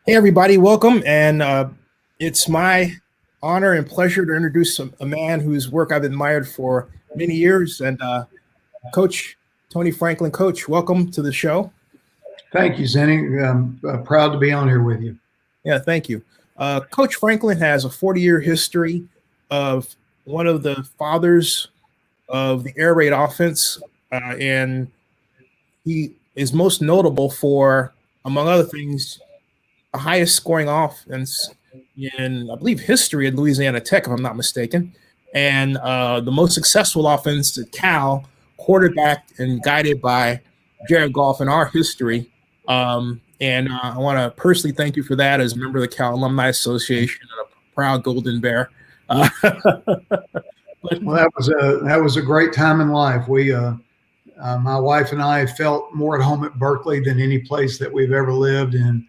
Hey, everybody, welcome. And it's my honor and pleasure to introduce a man whose work I've admired for many years. And Coach Tony Franklin. Coach, welcome to the show. Thank you, Zennie. I'm proud to be on here with you. Yeah, thank you. Coach Franklin has a 40-year history of one of the fathers of the air raid offense. And he is most notable for, among other things, the highest scoring offense in, I believe, history at Louisiana Tech, if I'm not mistaken, and the most successful offense at Cal, quarterbacked and guided by Jared Goff in our history. And I want to personally thank you for that as a member of the Cal Alumni Association and a proud Golden Bear. Well, that was a great time in life. My wife and I felt more at home at Berkeley than any place that we've ever lived, and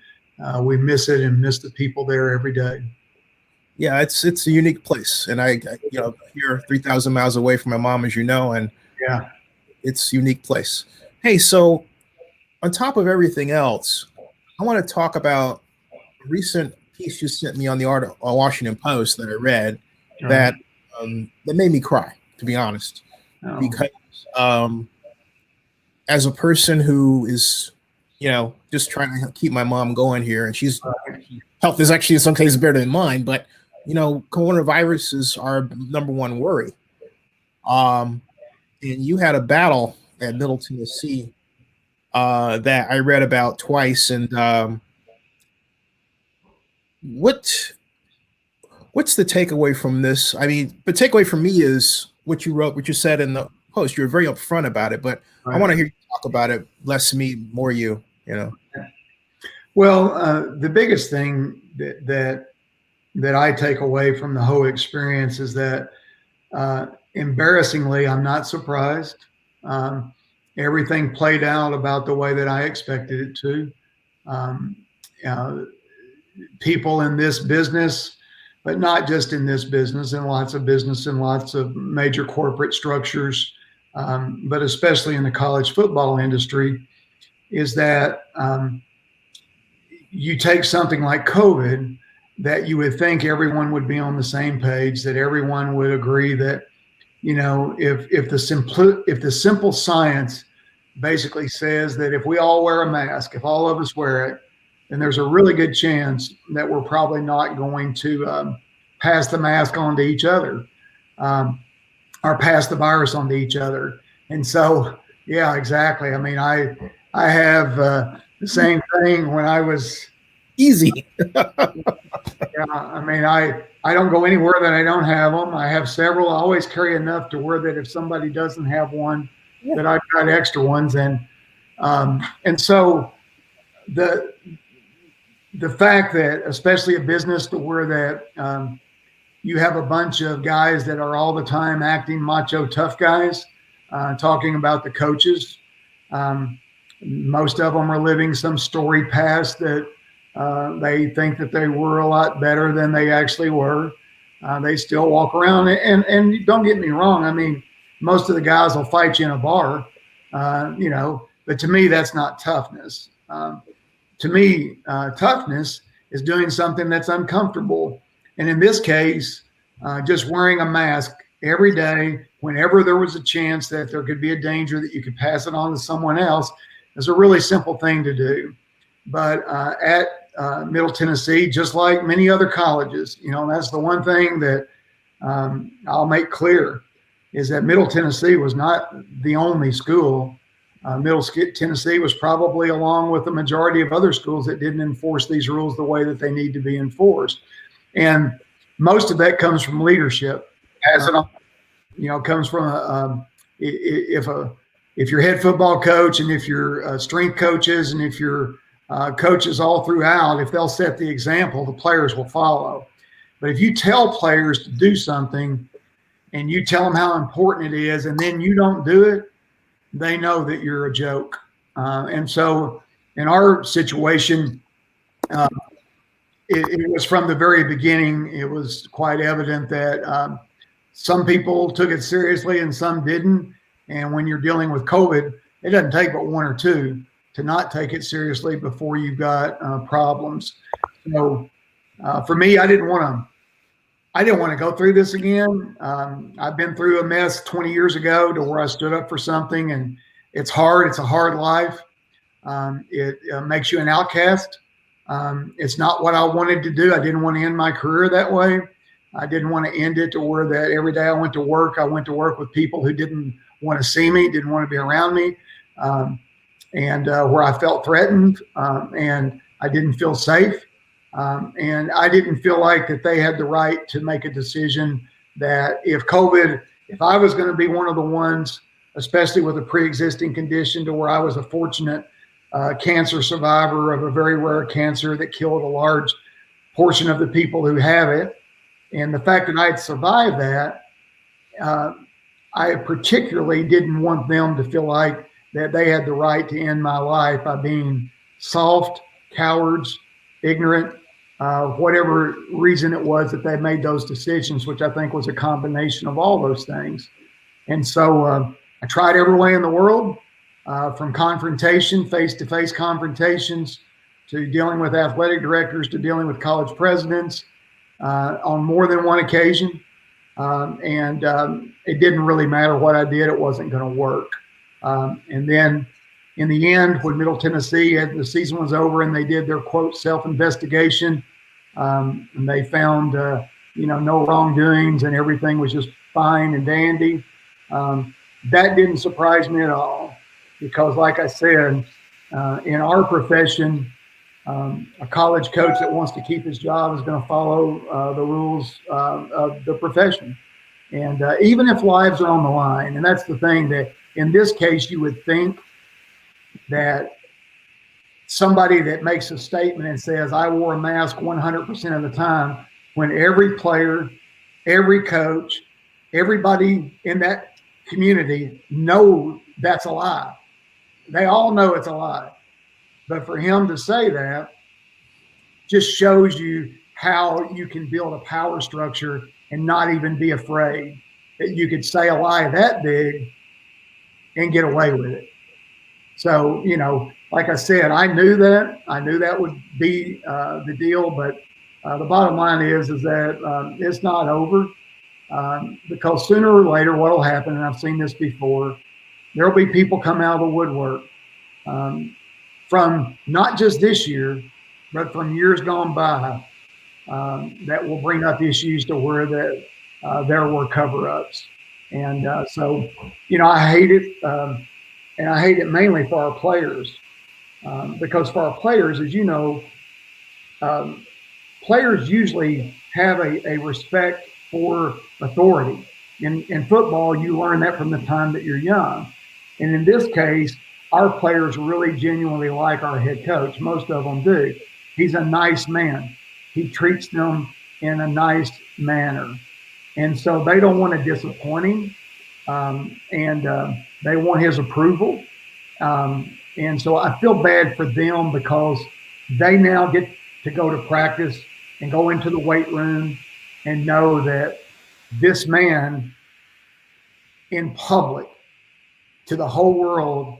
we miss it and miss the people there every day. Yeah, it's a unique place, and I here 3,000 miles away from my mom, as you know, and yeah, it's a unique place. Hey, so on top of everything else, I want to talk about a recent piece you sent me on the Washington Post that I read that made me cry, to be honest, because as a person who is just trying to keep my mom going here, and she's health is actually in some cases better than mine, but coronavirus is our number one worry. And you had a battle at Middle Tennessee that I read about twice, and what's the takeaway from this? I mean, the takeaway from me is what you wrote, what you said in the post. You're very upfront about it, but I want to hear you talk about it. Less me, more you. Well, the biggest thing that I take away from the whole experience is that, embarrassingly, I'm not surprised. Everything played out about the way that I expected it to. People in this business, but not just in this business, in lots of business and lots of major corporate structures, but especially in the college football industry, is that you take something like COVID that you would think everyone would be on the same page, that everyone would agree that, if the simple science basically says that if we all wear a mask, if all of us wear it, then there's a really good chance that we're probably not going to pass the mask on to each other, or pass the virus on to each other. And so, yeah, exactly. I mean, I have the same thing when I was easy. Yeah, I mean, I don't go anywhere that I don't have them. I have several. I always carry enough to where that if somebody doesn't have one, that I've got extra ones. And so the fact that, especially a business to where that you have a bunch of guys that are all the time acting macho tough guys, talking about the coaches. Most of them are living some story past that they think that they were a lot better than they actually were. They still walk around, and don't get me wrong. I mean, most of the guys will fight you in a bar, but to me, that's not toughness. To me, toughness is doing something that's uncomfortable. And in this case, just wearing a mask every day, whenever there was a chance that there could be a danger that you could pass it on to someone else, is a really simple thing to do. But at Middle Tennessee, just like many other colleges, that's the one thing that I'll make clear, is that Middle Tennessee was not the only school. Middle Tennessee was probably along with the majority of other schools that didn't enforce these rules the way that they need to be enforced. And most of that comes from leadership. Pass it on, comes from if your head football coach, and if your strength coaches, and if your coaches all throughout, if they'll set the example, the players will follow. But if you tell players to do something and you tell them how important it is, and then you don't do it, they know that you're a joke. And so in our situation, it was from the very beginning, it was quite evident that some people took it seriously and some didn't. And when you're dealing with COVID, it doesn't take but one or two to not take it seriously before you've got problems. So for me, I didn't want to go through this again. I've been through a mess 20 years ago to where I stood up for something, and it's hard. It's a hard life. It makes you an outcast. It's not what I wanted to do. I didn't want to end my career that way. I didn't want to end it to where that every day I went to work with people who didn't want to see me, didn't want to be around me, and where I felt threatened, and I didn't feel safe. And I didn't feel like that they had the right to make a decision that if I was going to be one of the ones, especially with a pre-existing condition to where I was a fortunate cancer survivor of a very rare cancer that killed a large portion of the people who have it. And the fact that I'd survived that, I particularly didn't want them to feel like that they had the right to end my life by being soft, cowards, ignorant, whatever reason it was that they made those decisions, which I think was a combination of all those things. And so I tried every way in the world, from confrontation, face-to-face confrontations, to dealing with athletic directors, to dealing with college presidents on more than one occasion. And it didn't really matter what I did. It wasn't going to work. And then in the end, when Middle Tennessee, the season was over and they did their, quote, self-investigation, and they found, no wrongdoings and everything was just fine and dandy. That didn't surprise me at all because, like I said, in our profession, a college coach that wants to keep his job is going to follow the rules of the profession. And even if lives are on the line, and that's the thing that in this case, you would think that somebody that makes a statement and says, I wore a mask 100% of the time, when every player, every coach, everybody in that community know that's a lie. They all know it's a lie. But for him to say that just shows you how you can build a power structure and not even be afraid that you could say a lie that big and get away with it. So, like I said, I knew that would be the deal, but the bottom line is that it's not over because sooner or later what will happen, and I've seen this before, there will be people come out of the woodwork from not just this year, but from years gone by that will bring up issues to where that there were cover-ups. And so, I hate it. And I hate it mainly for our players because for our players, as you know, players usually have a respect for authority. In football, you learn that from the time that you're young. And in this case, our players really genuinely like our head coach. Most of them do. He's a nice man. He treats them in a nice manner. And so they don't want to disappoint him. And they want his approval. And so I feel bad for them because they now get to go to practice and go into the weight room and know that this man in public to the whole world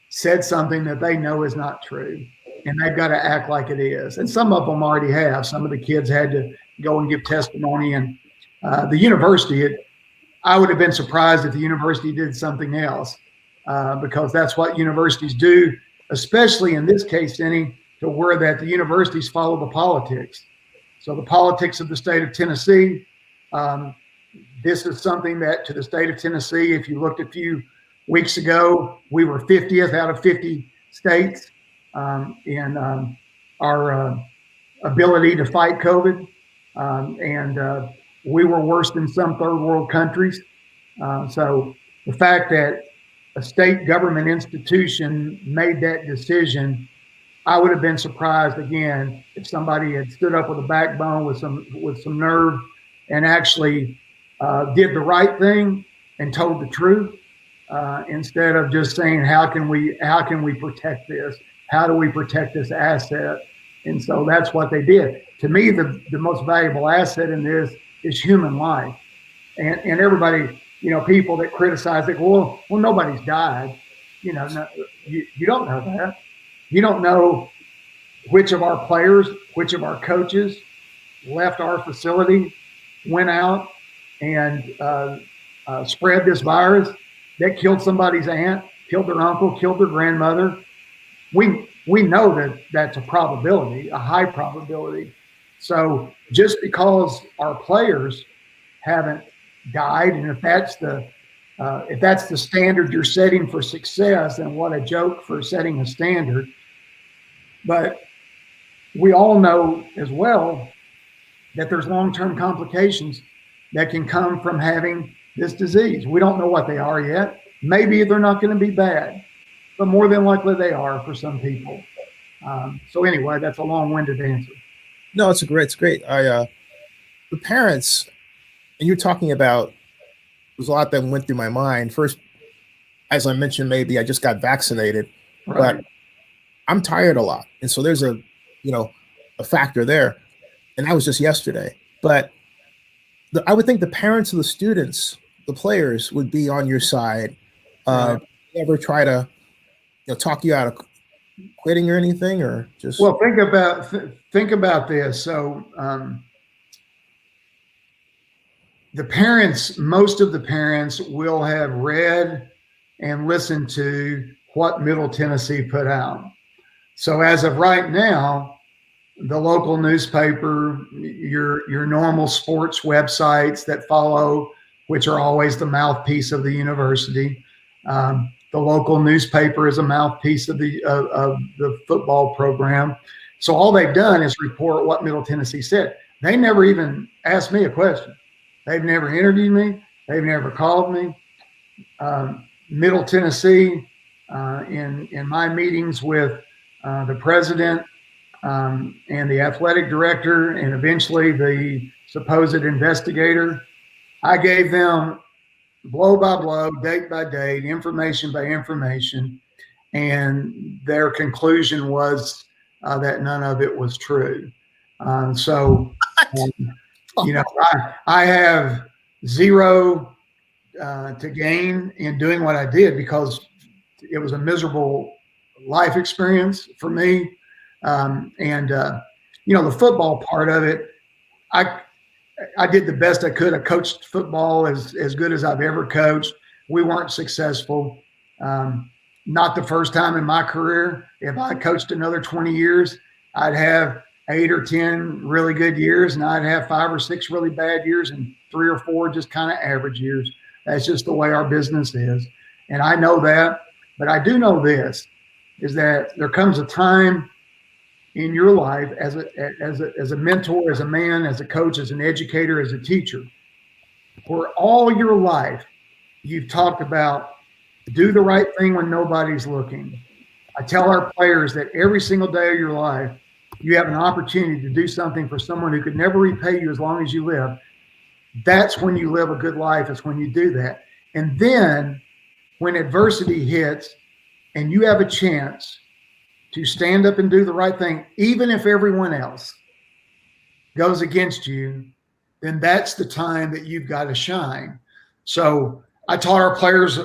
said something that they know is not true. And they've got to act like it is. And some of them already have. Some of the kids had to go and give testimony. And the university, I would have been surprised if the university did something else because that's what universities do, especially in this case, Zennie, to where that the universities follow the politics. So the politics of the state of Tennessee, this is something that to the state of Tennessee, if you looked a few weeks ago, we were 50th out of 50 states in our ability to fight COVID. And we were worse than some third world countries. So the fact that a state government institution made that decision, I would have been surprised again if somebody had stood up with a backbone, with some nerve, and actually did the right thing and told the truth instead of just saying, how can we protect this? How do we protect this asset? And so that's what they did. To me, the most valuable asset in this is human life. And everybody, people that criticize it, well, nobody's died. You don't know that. You don't know which of our players, which of our coaches left our facility, went out and spread this virus that killed somebody's aunt, killed their uncle, killed their grandmother. We know that that's a probability, a high probability. So just because our players haven't died, and if that's the standard you're setting for success, then what a joke for setting a standard. But we all know as well that there's long-term complications that can come from having this disease. We don't know what they are yet. Maybe they're not going to be bad, but more than likely they are for some people. So anyway, that's a long-winded answer. No, it's great. The parents, and you're talking about, there's a lot that went through my mind. First, as I mentioned, maybe I just got vaccinated, Right. but I'm tired a lot. And so there's a factor there. And that was just yesterday. But I would think the parents of the students, the players, would be on your side. Right. Ever try to talk you out of quitting or anything, or just? Well, think about this. So the parents, most of the parents will have read and listened to what Middle Tennessee put out. So as of right now, the local newspaper, your normal sports websites that follow, which are always the mouthpiece of the university. The local newspaper is a mouthpiece of the football program. So all they've done is report what Middle Tennessee said. They never even asked me a question. They've never interviewed me. They've never called me. Middle Tennessee, in my meetings with the president and the athletic director and eventually the supposed investigator, I gave them blow by blow, date by date, information by information, and their conclusion was that none of it was true. I have zero to gain in doing what I did because it was a miserable life experience for me. The football part of it, I did the best I could. I coached football as good as I've ever coached. We weren't successful. Not the first time in my career. If I coached another 20 years, I'd have 8 or 10 really good years, and I'd have 5 or 6 really bad years and 3 or 4 just kind of average years. That's just the way our business is. And I know that, but I do know this, is that there comes a time in your life as a mentor, as a man, as a coach, as an educator, as a teacher, where all your life you've talked about do the right thing when nobody's looking. I tell our players that every single day of your life, you have an opportunity to do something for someone who could never repay you as long as you live. That's when you live a good life, is when you do that. And then when adversity hits and you have a chance to stand up and do the right thing, even if everyone else goes against you, then that's the time that you've got to shine. So I taught our players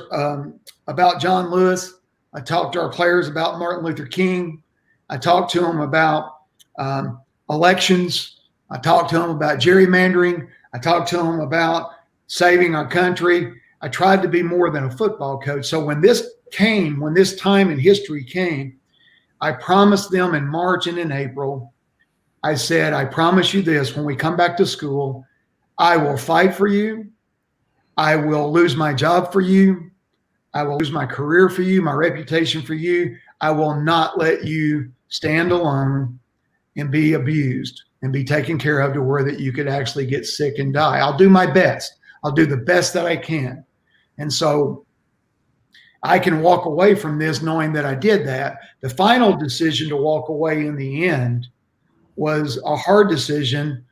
about John Lewis. I talked to our players about Martin Luther King. I talked to them about elections. I talked to them about gerrymandering. I talked to them about saving our country. I tried to be more than a football coach. So when this time in history came, I promised them in March and in April, I said, I promise you this, when we come back to school, I will fight for you. I will lose my job for you. I will lose my career for you, my reputation for you. I will not let you stand alone and be abused and be taken care of to where that you could actually get sick and die. I'll do my best. I'll do the best that I can. And so I can walk away from this knowing that I did that. The final decision to walk away in the end was a hard decision.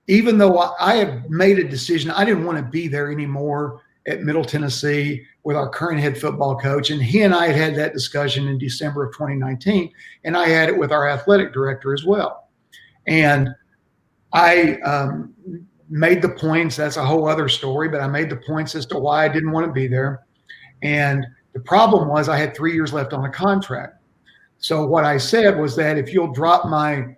Even though I had made a decision, I didn't want to be there anymore at Middle Tennessee with our current head football coach. And he and I had that discussion in December of 2019. And I had it with our athletic director as well. And I made the points. That's a whole other story, but I made the points as to why I didn't want to be there. And the problem was I had 3 years left on a contract. So what I said was that if you'll drop my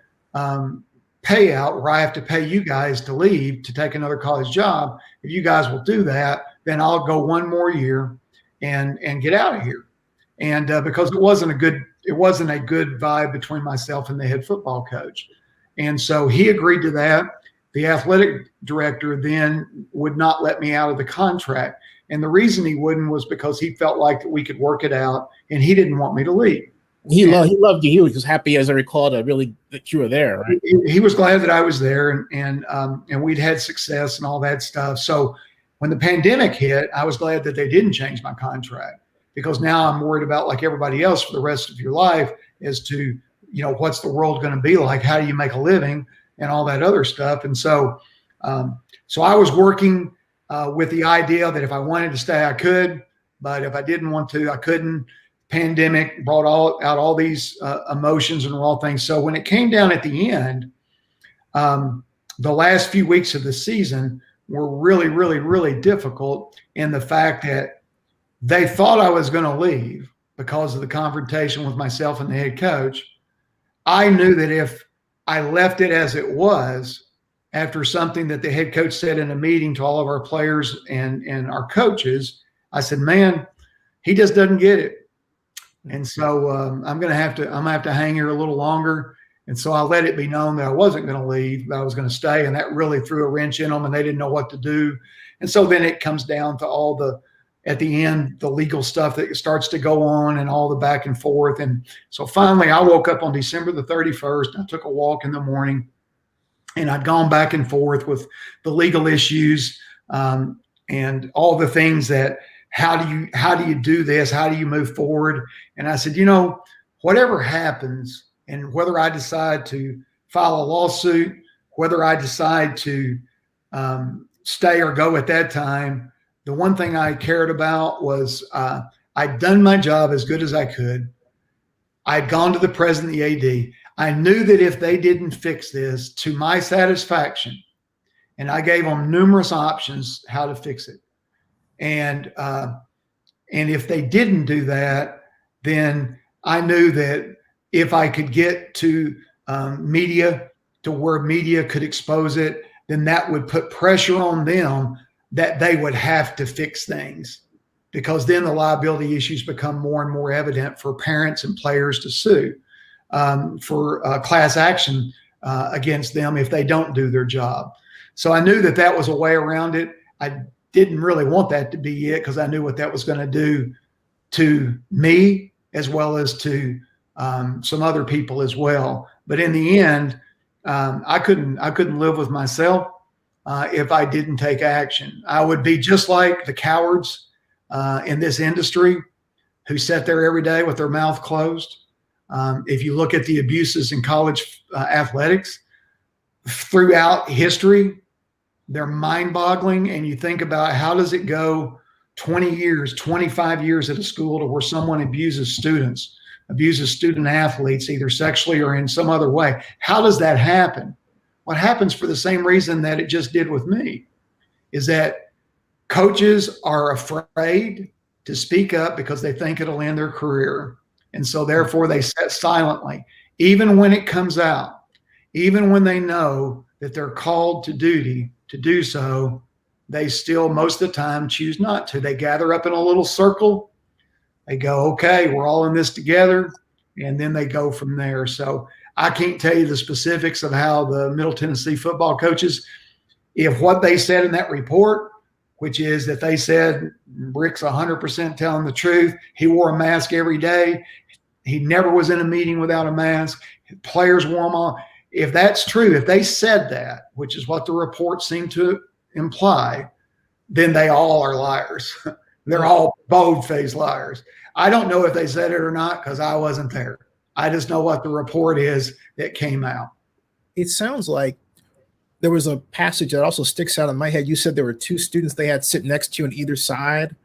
payout where I have to pay you guys to leave to take another college job, if you guys will do that, then I'll go one more year and get out of here. And because it wasn't a good vibe between myself and the head football coach. And so he agreed to that. The athletic director then would not let me out of the contract. And the reason he wouldn't was because he felt like we could work it out and he didn't want me to leave. He loved you. He was just happy, as I recall, that you were there, right? He was glad that I was there, and we'd had success and all that stuff. So when the pandemic hit, I was glad that they didn't change my contract, because now I'm worried about, like everybody else, for the rest of your life as to, what's the world going to be like? How do you make a living and all that other stuff? And so, so I was working with the idea that if I wanted to stay, I could, but if I didn't want to, I couldn't. Pandemic brought out all these emotions and raw things. So when it came down at the end, the last few weeks of the season were really, really, really difficult in the fact that they thought I was going to leave because of the confrontation with myself and the head coach. I knew that if I left it as it was, after something that the head coach said in a meeting to all of our players and our coaches, I said, man, he just doesn't get it. And so I'm going to have to hang here a little longer. And so I let it be known that I wasn't going to leave, that I was going to stay. And that really threw a wrench in them, and they didn't know what to do. And so then it comes down to at the end, the legal stuff that starts to go on and all the back and forth. And so finally I woke up on December the 31st. I took a walk in the morning, and I'd gone back and forth with the legal issues and all the things that, how do you do this? How do you move forward? And I said, whatever happens, and whether I decide to file a lawsuit, whether I decide to stay or go at that time, the one thing I cared about was I'd done my job as good as I could. I'd gone to the president, the AD. I knew that if they didn't fix this to my satisfaction, and I gave them numerous options how to fix it, and if they didn't do that, then I knew that if I could get to media, to where media could expose it, then that would put pressure on them that they would have to fix things, because then the liability issues become more and more evident for parents and players to sue for class action against them if they don't do their job. So I knew that that was a way around it. I didn't really want that to be it, because I knew what that was going to do to me as well as to some other people as well. But in the end, I couldn't live with myself if I didn't take action. I would be just like the cowards in this industry who sat there every day with their mouth closed. If you look at the abuses in college athletics throughout history, they're mind-boggling. And you think about, how does it go 20 years, 25 years at a school to where someone abuses students, abuses student athletes, either sexually or in some other way? How does that happen? What happens, for the same reason that it just did with me, is that coaches are afraid to speak up because they think it'll end their career. And so therefore they sit silently, even when it comes out, even when they know that they're called to duty to do so, they still most of the time choose not to. They gather up in a little circle. They go, okay, we're all in this together. And then they go from there. So I can't tell you the specifics of how the Middle Tennessee football coaches, if what they said in that report, which is that they said Rick's 100% telling the truth. He wore a mask every day. He never was in a meeting without a mask. Players wore them on. If that's true, if they said that, which is what the report seemed to imply, then they all are liars. They're all bold-faced liars. I don't know if they said it or not, because I wasn't there. I just know what the report is that came out. It sounds like there was a passage that also sticks out in my head. You said there were two students they had sit next to you on either side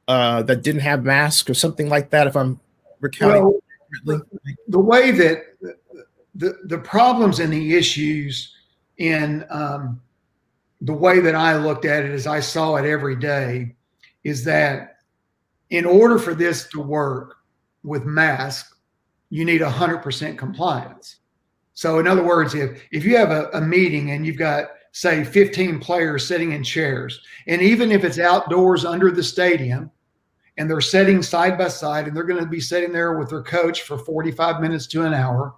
that didn't have masks or something like that, if I'm recounting correctly. The way that the problems and the issues in the way that I looked at it, as I saw it every day, is that in order for this to work with masks, you need 100% compliance. So in other words, if you have a meeting and you've got, say, 15 players sitting in chairs, and even if it's outdoors under the stadium and they're sitting side by side and they're going to be sitting there with their coach for 45 minutes to an hour,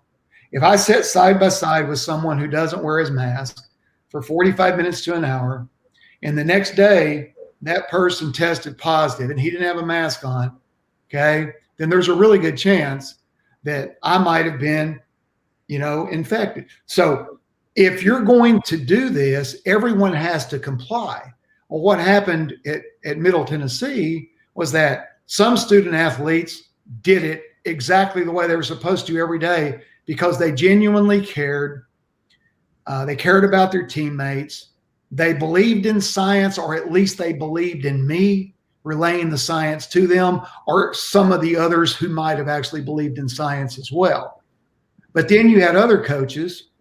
if I sit side by side with someone who doesn't wear his mask for 45 minutes to an hour, and the next day that person tested positive and he didn't have a mask on, okay, then there's a really good chance that I might have been, infected. So if you're going to do this, everyone has to comply. Well, what happened at Middle Tennessee was that some student athletes did it exactly the way they were supposed to every day because they genuinely cared. They cared about their teammates. They believed in science, or at least they believed in me relaying the science to them, or some of the others who might have actually believed in science as well. But then you had other coaches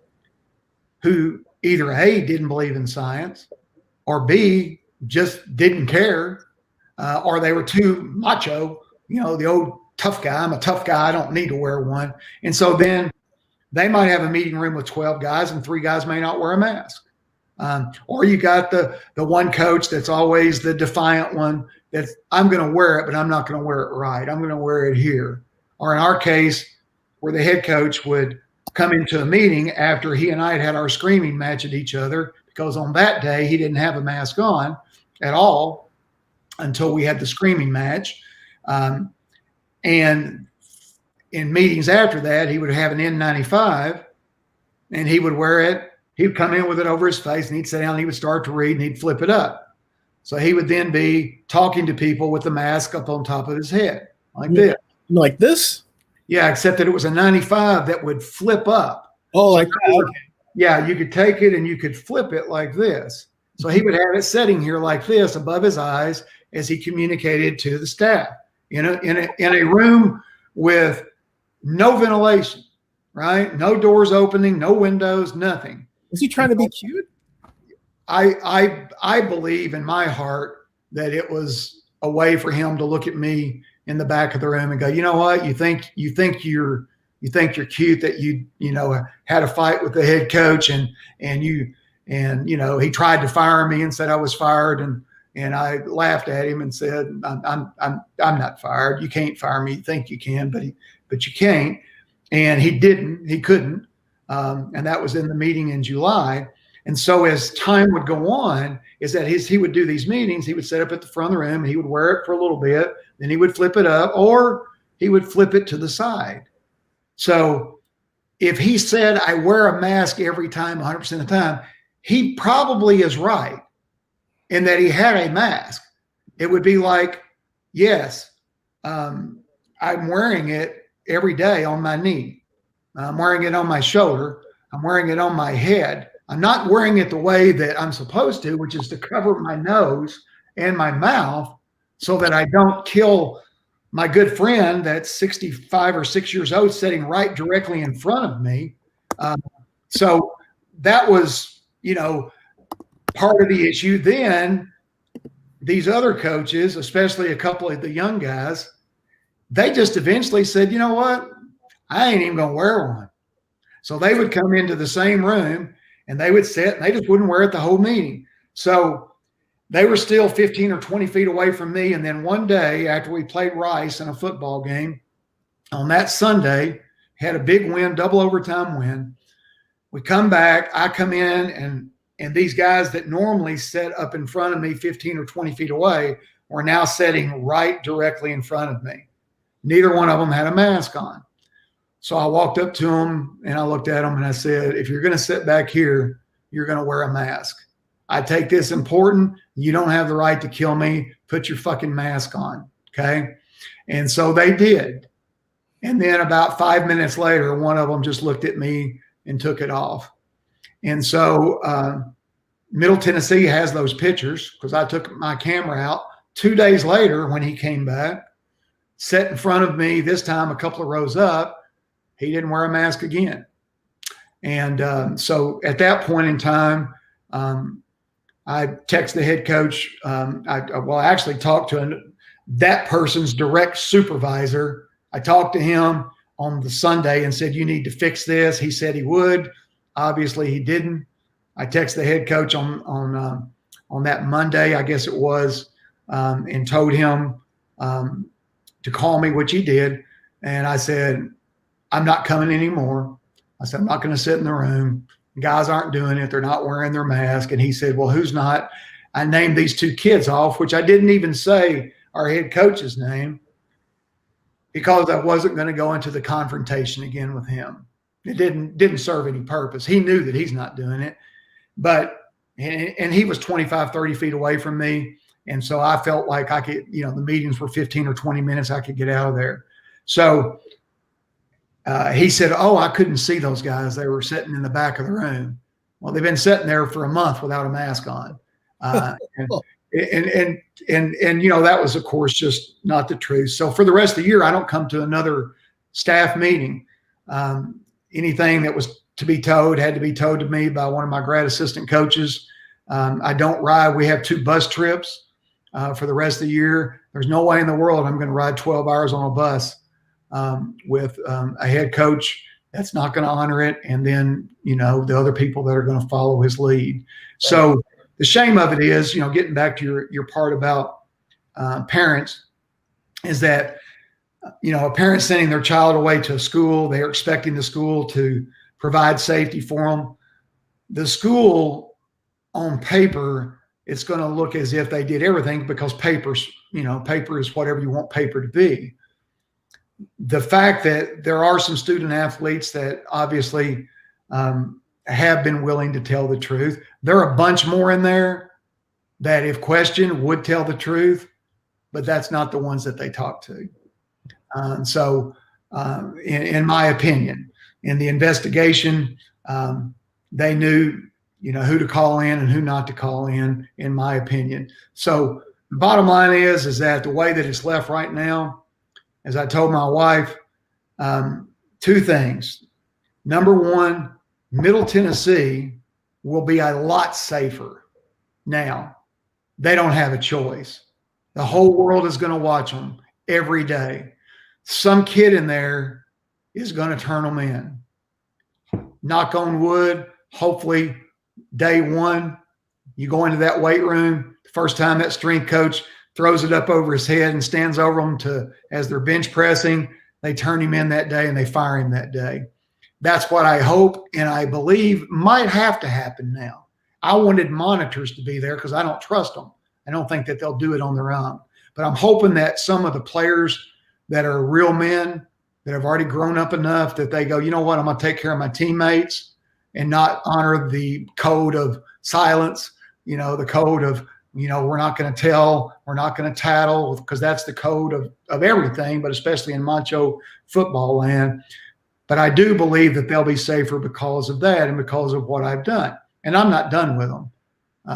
who either A, didn't believe in science, or B, just didn't care, or they were too macho, the old tough guy. I'm a tough guy. I don't need to wear one. And so then they might have a meeting room with 12 guys and 3 guys may not wear a mask. Or you got the one coach that's always the defiant one that I'm going to wear it, but I'm not going to wear it right. I'm going to wear it here. Or in our case, where the head coach would come into a meeting after he and I had our screaming match at each other, because on that day he didn't have a mask on at all until we had the screaming match. And in meetings after that, he would have an N95 and he would wear it. He'd come in with it over his face and he'd sit down and he would start to read and he'd flip it up. So he would then be talking to people with the mask up on top of his head like this. Like this? Yeah, except that it was a 95 that would flip up. Oh, like that. Okay. Yeah, you could take it and you could flip it like this. So he would have it sitting here like this above his eyes as he communicated to the staff in a room with no ventilation, right? No doors opening, no windows, nothing. Was he trying to be cute? I believe in my heart that it was a way for him to look at me in the back of the room and go, you know what? You think you're cute that you had a fight with the head coach and he tried to fire me and said I was fired and I laughed at him and said I'm not fired. You can't fire me. You think you can, but you can't. And he couldn't. And that was in the meeting in July. And so as time would go on, is that he would do these meetings. He would sit up at the front of the room and he would wear it for a little bit. Then he would flip it up or he would flip it to the side. So if he said, I wear a mask every time, 100% of the time, he probably is right in that he had a mask. It would be like, yes, I'm wearing it every day on my knee. I'm wearing it on my shoulder. I'm wearing it on my head. I'm not wearing it the way that I'm supposed to, which is to cover my nose and my mouth so that I don't kill my good friend that's 65 or 6 years old sitting right directly in front of me. So that was, part of the issue. Then these other coaches, especially a couple of the young guys, they just eventually said, you know what? I ain't even going to wear one. So they would come into the same room and they would sit and they just wouldn't wear it the whole meeting. So they were still 15 or 20 feet away from me. And then one day after we played Rice in a football game on that Sunday, had a big win, double overtime win. We come back, I come in and these guys that normally sit up in front of me 15 or 20 feet away were now sitting right directly in front of me. Neither one of them had a mask on. So I walked up to them and I looked at them and I said, if you're going to sit back here, you're going to wear a mask. I take this important. You don't have the right to kill me. Put your fucking mask on. Okay. And so they did. And then about 5 minutes later, one of them just looked at me and took it off. And so Middle Tennessee has those pictures because I took my camera out 2 days later when he came back, sat in front of me, this time a couple of rows up. He didn't wear a mask again. And so at that point in time, I texted the head coach. I actually talked to that person's direct supervisor. I talked to him. on the Sunday and said, you need to fix this. He said he would. Obviously, he didn't. I texted the head coach on that Monday, I guess it was, and told him to call me, which he did. And I said, I'm not coming anymore. I said, I'm not going to sit in the room. Guys aren't doing it. They're not wearing their mask. And he said, well, who's not? I named these two kids off, which I didn't even say our head coach's name, because I wasn't going to go into the confrontation again with him. It didn't serve any purpose. He knew that he's not doing it, and he was 25, 30 feet away from me. And so I felt like I could, the meetings were 15 or 20 minutes. I could get out of there. So he said, oh, I couldn't see those guys. They were sitting in the back of the room. Well, they've been sitting there for a month without a mask on. And that was, of course, just not the truth. So for the rest of the year, I don't come to another staff meeting. Anything that was to be towed had to be towed to me by one of my grad assistant coaches. I don't ride. We have 2 bus trips for the rest of the year. There's no way in the world I'm going to ride 12 hours on a bus with a head coach that's not going to honor it, and then the other people that are going to follow his lead. So the shame of it is, getting back to your part about parents, is that a parent sending their child away to a school, they're expecting the school to provide safety for them. The school, on paper, it's going to look as if they did everything, because paper is whatever you want paper to be. The fact that there are some student athletes that obviously have been willing to tell the truth. There are a bunch more in there that, if questioned, would tell the truth, but that's not the ones that they talk to. So in my opinion, in the investigation, they knew, who to call in and who not to call in my opinion. So the bottom line is that the way that it's left right now, as I told my wife, 2 things. Number one, Middle Tennessee will be a lot safer now. They don't have a choice. The whole world is going to watch them every day. Some kid in there is going to turn them in. Knock on wood. Hopefully, day one, you go into that weight room, the first time that strength coach throws it up over his head and stands over them as they're bench pressing, they turn him in that day and they fire him that day. That's what I hope and I believe might have to happen now. I wanted monitors to be there because I don't trust them. I don't think that they'll do it on their own. But I'm hoping that some of the players that are real men, that have already grown up enough, that they go, you know what, I'm going to take care of my teammates and not honor the code of silence, the code of, we're not going to tell, we're not going to tattle, because that's the code of everything, but especially in macho football land. But I do believe that they'll be safer because of that and because of what I've done. And I'm not done with them.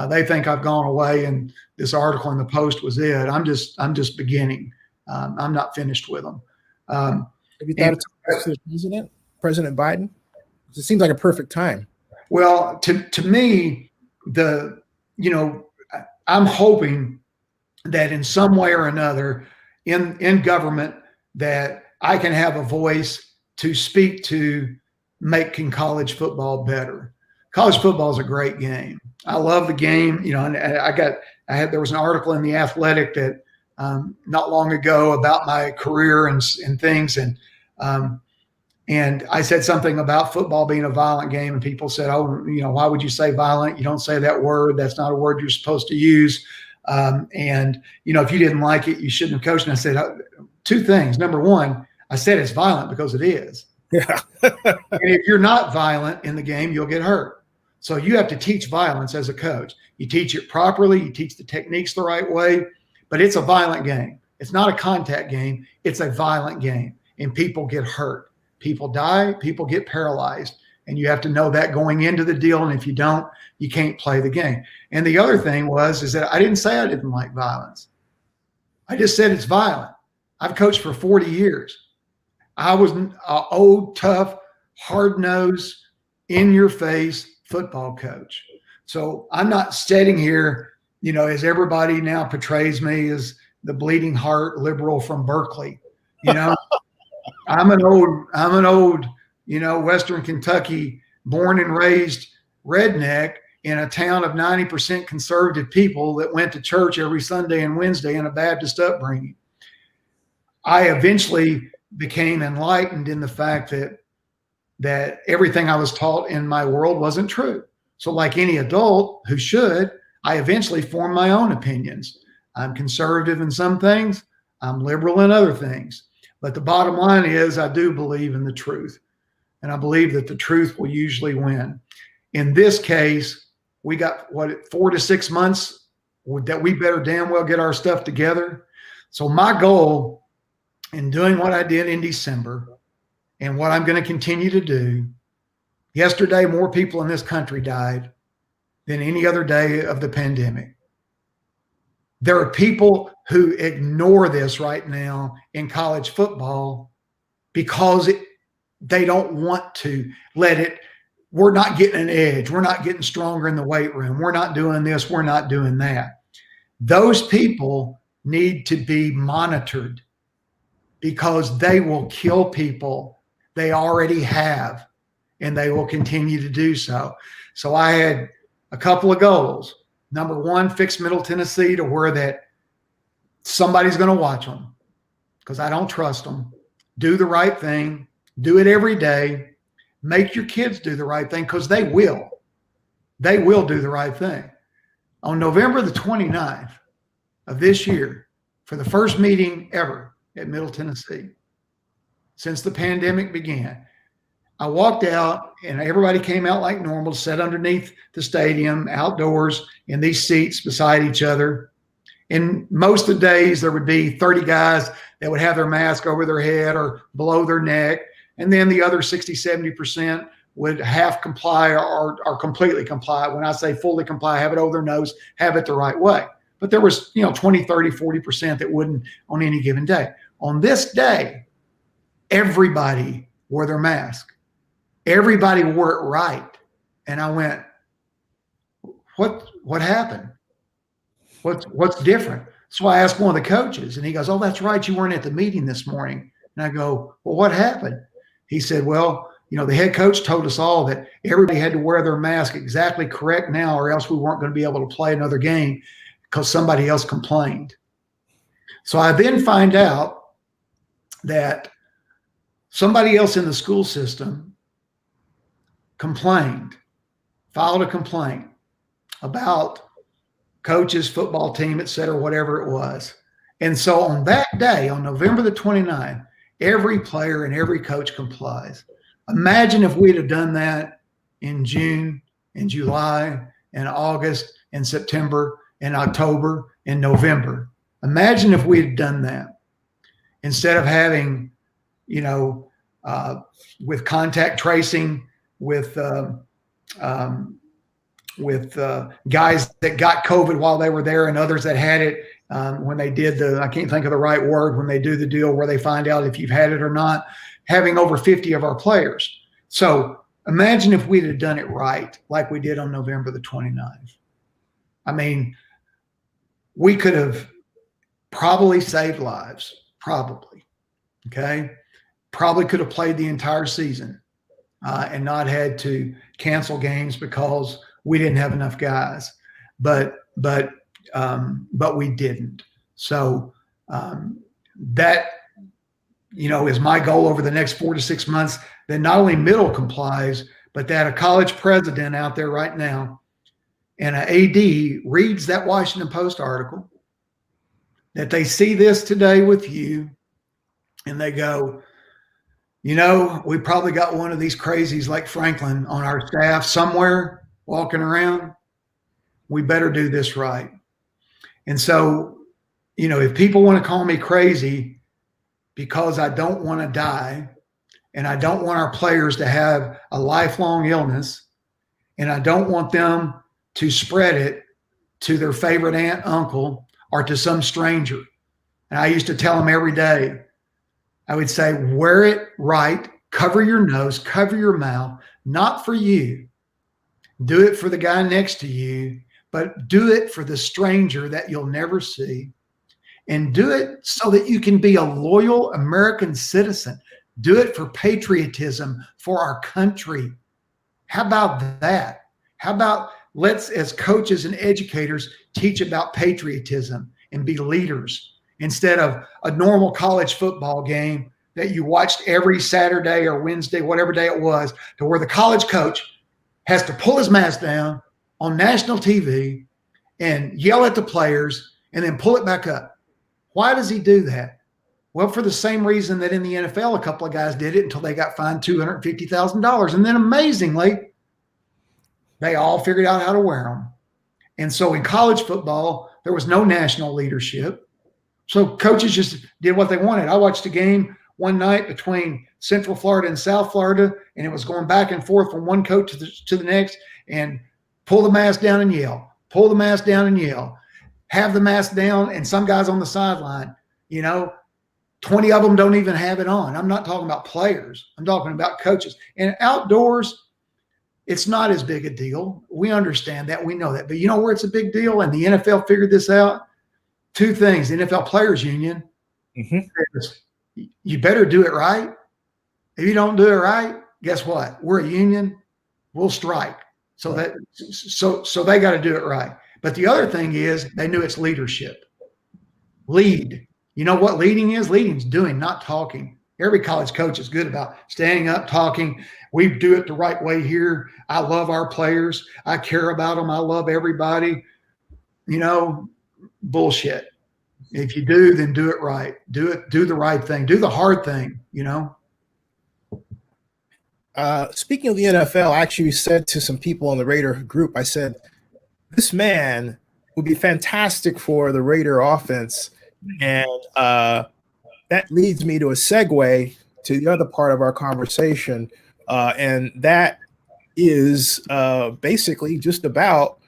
They think I've gone away and this article in the Post was it. I'm just beginning. I'm not finished with them. Have you thought of talking to the President Biden? It seems like a perfect time. Well, to me, I'm hoping that in some way or another in government that I can have a voice to speak to making college football better. College football is a great game. I love the game. And there was an article in The Athletic that not long ago about my career and things. And I said something about football being a violent game, and people said, oh, why would you say violent? You don't say that word. That's not a word you're supposed to use. And if you didn't like it, you shouldn't have coached. And I said 2 things. Number one, I said it's violent because it is. Yeah. And if you're not violent in the game, you'll get hurt. So you have to teach violence as a coach. You teach it properly. You teach the techniques the right way. But it's a violent game. It's not a contact game. It's a violent game. And people get hurt. People die. People get paralyzed. And you have to know that going into the deal. And if you don't, you can't play the game. And the other thing is that I didn't say I didn't like violence. I just said it's violent. I've coached for 40 years. I was an old, tough, hard-nosed, in-your-face football coach. So I'm not sitting here, as everybody now portrays me as the bleeding heart liberal from Berkeley. I'm an old, Western Kentucky, born and raised redneck in a town of 90% conservative people that went to church every Sunday and Wednesday in a Baptist upbringing. I eventually became enlightened in the fact that everything I was taught in my world wasn't true. So like any adult who should, I eventually formed my own opinions. I'm conservative in some things. I'm liberal in other things. But the bottom line is I do believe in the truth. And I believe that the truth will usually win. In this case, we got 4 to 6 months that we better damn well get our stuff together. So my goal in doing what I did in December and what I'm going to continue to do, yesterday, more people in this country died than any other day of the pandemic. There are people who ignore this right now in college football because they don't want to let it. We're not getting an edge. We're not getting stronger in the weight room. We're not doing this. We're not doing that. Those people need to be monitored because they will kill people. They already have, and they will continue to do so. So I had a couple of goals. Number one, fix Middle Tennessee to where that somebody's going to watch them because I don't trust them. Do the right thing. Do it every day. Make your kids do the right thing because they will. They will do the right thing. On November the 29th of this year, for the first meeting ever at Middle Tennessee since the pandemic began, I walked out and everybody came out like normal, sat underneath the stadium, outdoors in these seats beside each other. And most of the days there would be 30 guys that would have their mask over their head or below their neck. And then the other 60, 70% would half comply or completely comply. When I say fully comply, have it over their nose, have it the right way. But there was, 20, 30, 40% that wouldn't on any given day. On this day, everybody wore their mask. Everybody wore it right. And I went, what happened? What's different? So I asked one of the coaches and he goes, oh, that's right. You weren't at the meeting this morning. And I go, well, what happened? He said, well, the head coach told us all that everybody had to wear their mask exactly correct now, or else we weren't going to be able to play another game because somebody else complained. So I then find out that somebody else in the school system complained, filed a complaint about coaches, football team, et cetera, whatever it was. And so on that day, on November the 29th, every player and every coach complies. Imagine if we'd have done that in June and July and August and September and October and November. Imagine if we'd done that instead of having, with contact tracing, with guys that got COVID while they were there and others that had it when they did I can't think of the right word, when they do the deal where they find out if you've had it or not, having over 50 of our players. So imagine if we'd have done it right like we did on November the 29th. I mean, we could have probably saved lives, probably, okay? Probably could have played the entire season and not had to cancel games because we didn't have enough guys, but we didn't. So that, is my goal over the next 4 to 6 months, that not only Middle complies, but that a college president out there right now and an AD reads that Washington Post article, that they see this today with you and they go, we probably got one of these crazies like Franklin on our staff somewhere walking around. We better do this right. And so, if people want to call me crazy because I don't want to die and I don't want our players to have a lifelong illness and I don't want them to spread it to their favorite aunt, uncle, or to some stranger. And I used to tell them every day, I would say, wear it right, cover your nose, cover your mouth, not for you. Do it for the guy next to you, but do it for the stranger that you'll never see. And do it so that you can be a loyal American citizen, Do it for patriotism, for our country. How about that? How about let's, as coaches and educators, teach about patriotism and be leaders instead of a normal college football game that you watched every Saturday or Wednesday, whatever day it was, to where the college coach has to pull his mask down on national TV and yell at the players and then pull it back up. Why does he do that? Well, for the same reason that in the NFL, a couple of guys did it until they got fined $250,000. And then amazingly, they all figured out how to wear them. And so in college football, there was no national leadership. So coaches just did what they wanted. I watched a game one night between Central Florida and South Florida, and it was going back and forth from one coach to the next, and pull the mask down and yell, pull the mask down and yell, have the mask down, and some guys on the sideline, 20 of them don't even have it on. I'm not talking about players. I'm talking about coaches. And outdoors, it's not as big a deal. We understand that. We know that. But you know where it's a big deal? And the NFL figured this out? Two things. The NFL Players Union says, you better do it right. If you don't do it right, guess what? We're a union. We'll strike. So they got to do it right. But the other thing is they knew it's leadership. Lead. You know what leading is? Leading is doing, not talking. Every college coach is good about standing up, talking. We do it the right way here. I love our players. I care about them. I love everybody. Bullshit. If you do, then do it right. Do the right thing. Do the hard thing, Speaking of the NFL, I actually said to some people in the Raider group, I said, this man would be fantastic for the Raider offense. And that leads me to a segue to the other part of our conversation. And that is basically just about,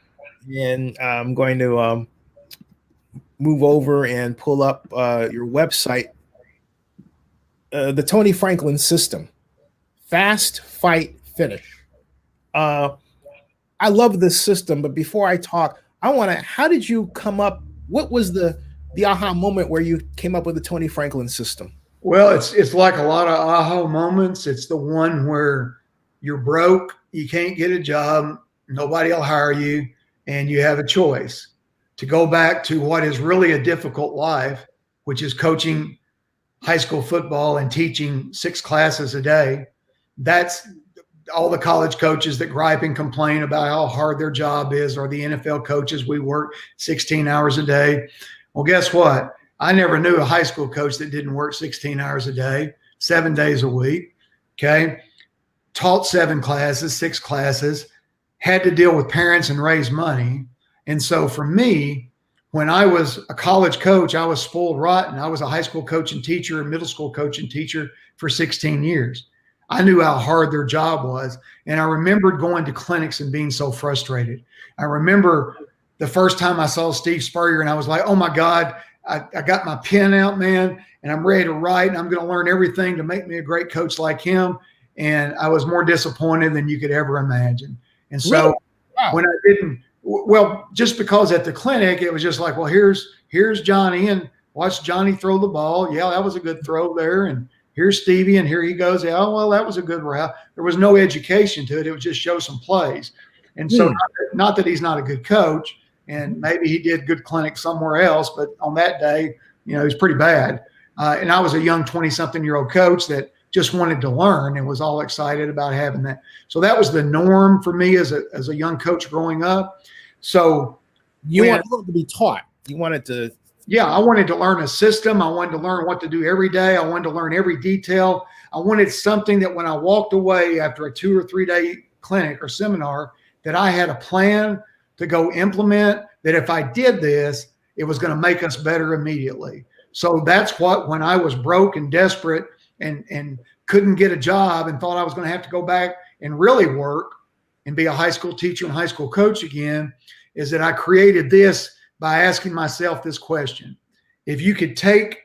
and I'm going to move over and pull up your website, the Tony Franklin system, fast, fight, finish. I love this system, but before I talk, how did you come up? What was the aha moment where you came up with the Tony Franklin system? Well, it's like a lot of aha moments. It's the one where you're broke, you can't get a job, nobody will hire you, and you have a choice to go back to what is really a difficult life, which is coaching high school football and teaching 6 classes a day. That's all the college coaches that gripe and complain about how hard their job is, or the NFL coaches, we work 16 hours a day. Well, guess what? I never knew a high school coach that didn't work 16 hours a day, 7 days a week, okay? Taught 7 classes, 6 classes, had to deal with parents and raise money. And so for me, when I was a college coach, I was spoiled rotten. I was a high school coach and teacher, a middle school coach and teacher for 16 years. I knew how hard their job was. And I remembered going to clinics and being so frustrated. I remember the first time I saw Steve Spurrier and I was like, oh my God, I got my pen out, man, and I'm ready to write, and I'm going to learn everything to make me a great coach like him. And I was more disappointed than you could ever imagine. And so really? Wow. When I didn't, well, just because at the clinic, it was just like, well, here's Johnny, and watch Johnny throw the ball. Yeah, that was a good throw there. And here's Stevie, and here he goes. Yeah, well, that was a good route. There was no education to it. It would just show some plays. And so not that he's not a good coach, and maybe he did good clinic somewhere else, but on that day, he was pretty bad. And I was a young 20-something-year-old coach that just wanted to learn and was all excited about having that. So that was the norm for me as a young coach growing up. So you wanted to be taught. You wanted to. Yeah, I wanted to learn a system. I wanted to learn what to do every day. I wanted to learn every detail. I wanted something that when I walked away after a 2 or 3 day clinic or seminar, that I had a plan to go implement, that if I did this, it was going to make us better immediately. So that's what, when I was broke and desperate and couldn't get a job and thought I was going to have to go back and really work and be a high school teacher and high school coach again, is that I created this by asking myself this question. If you could take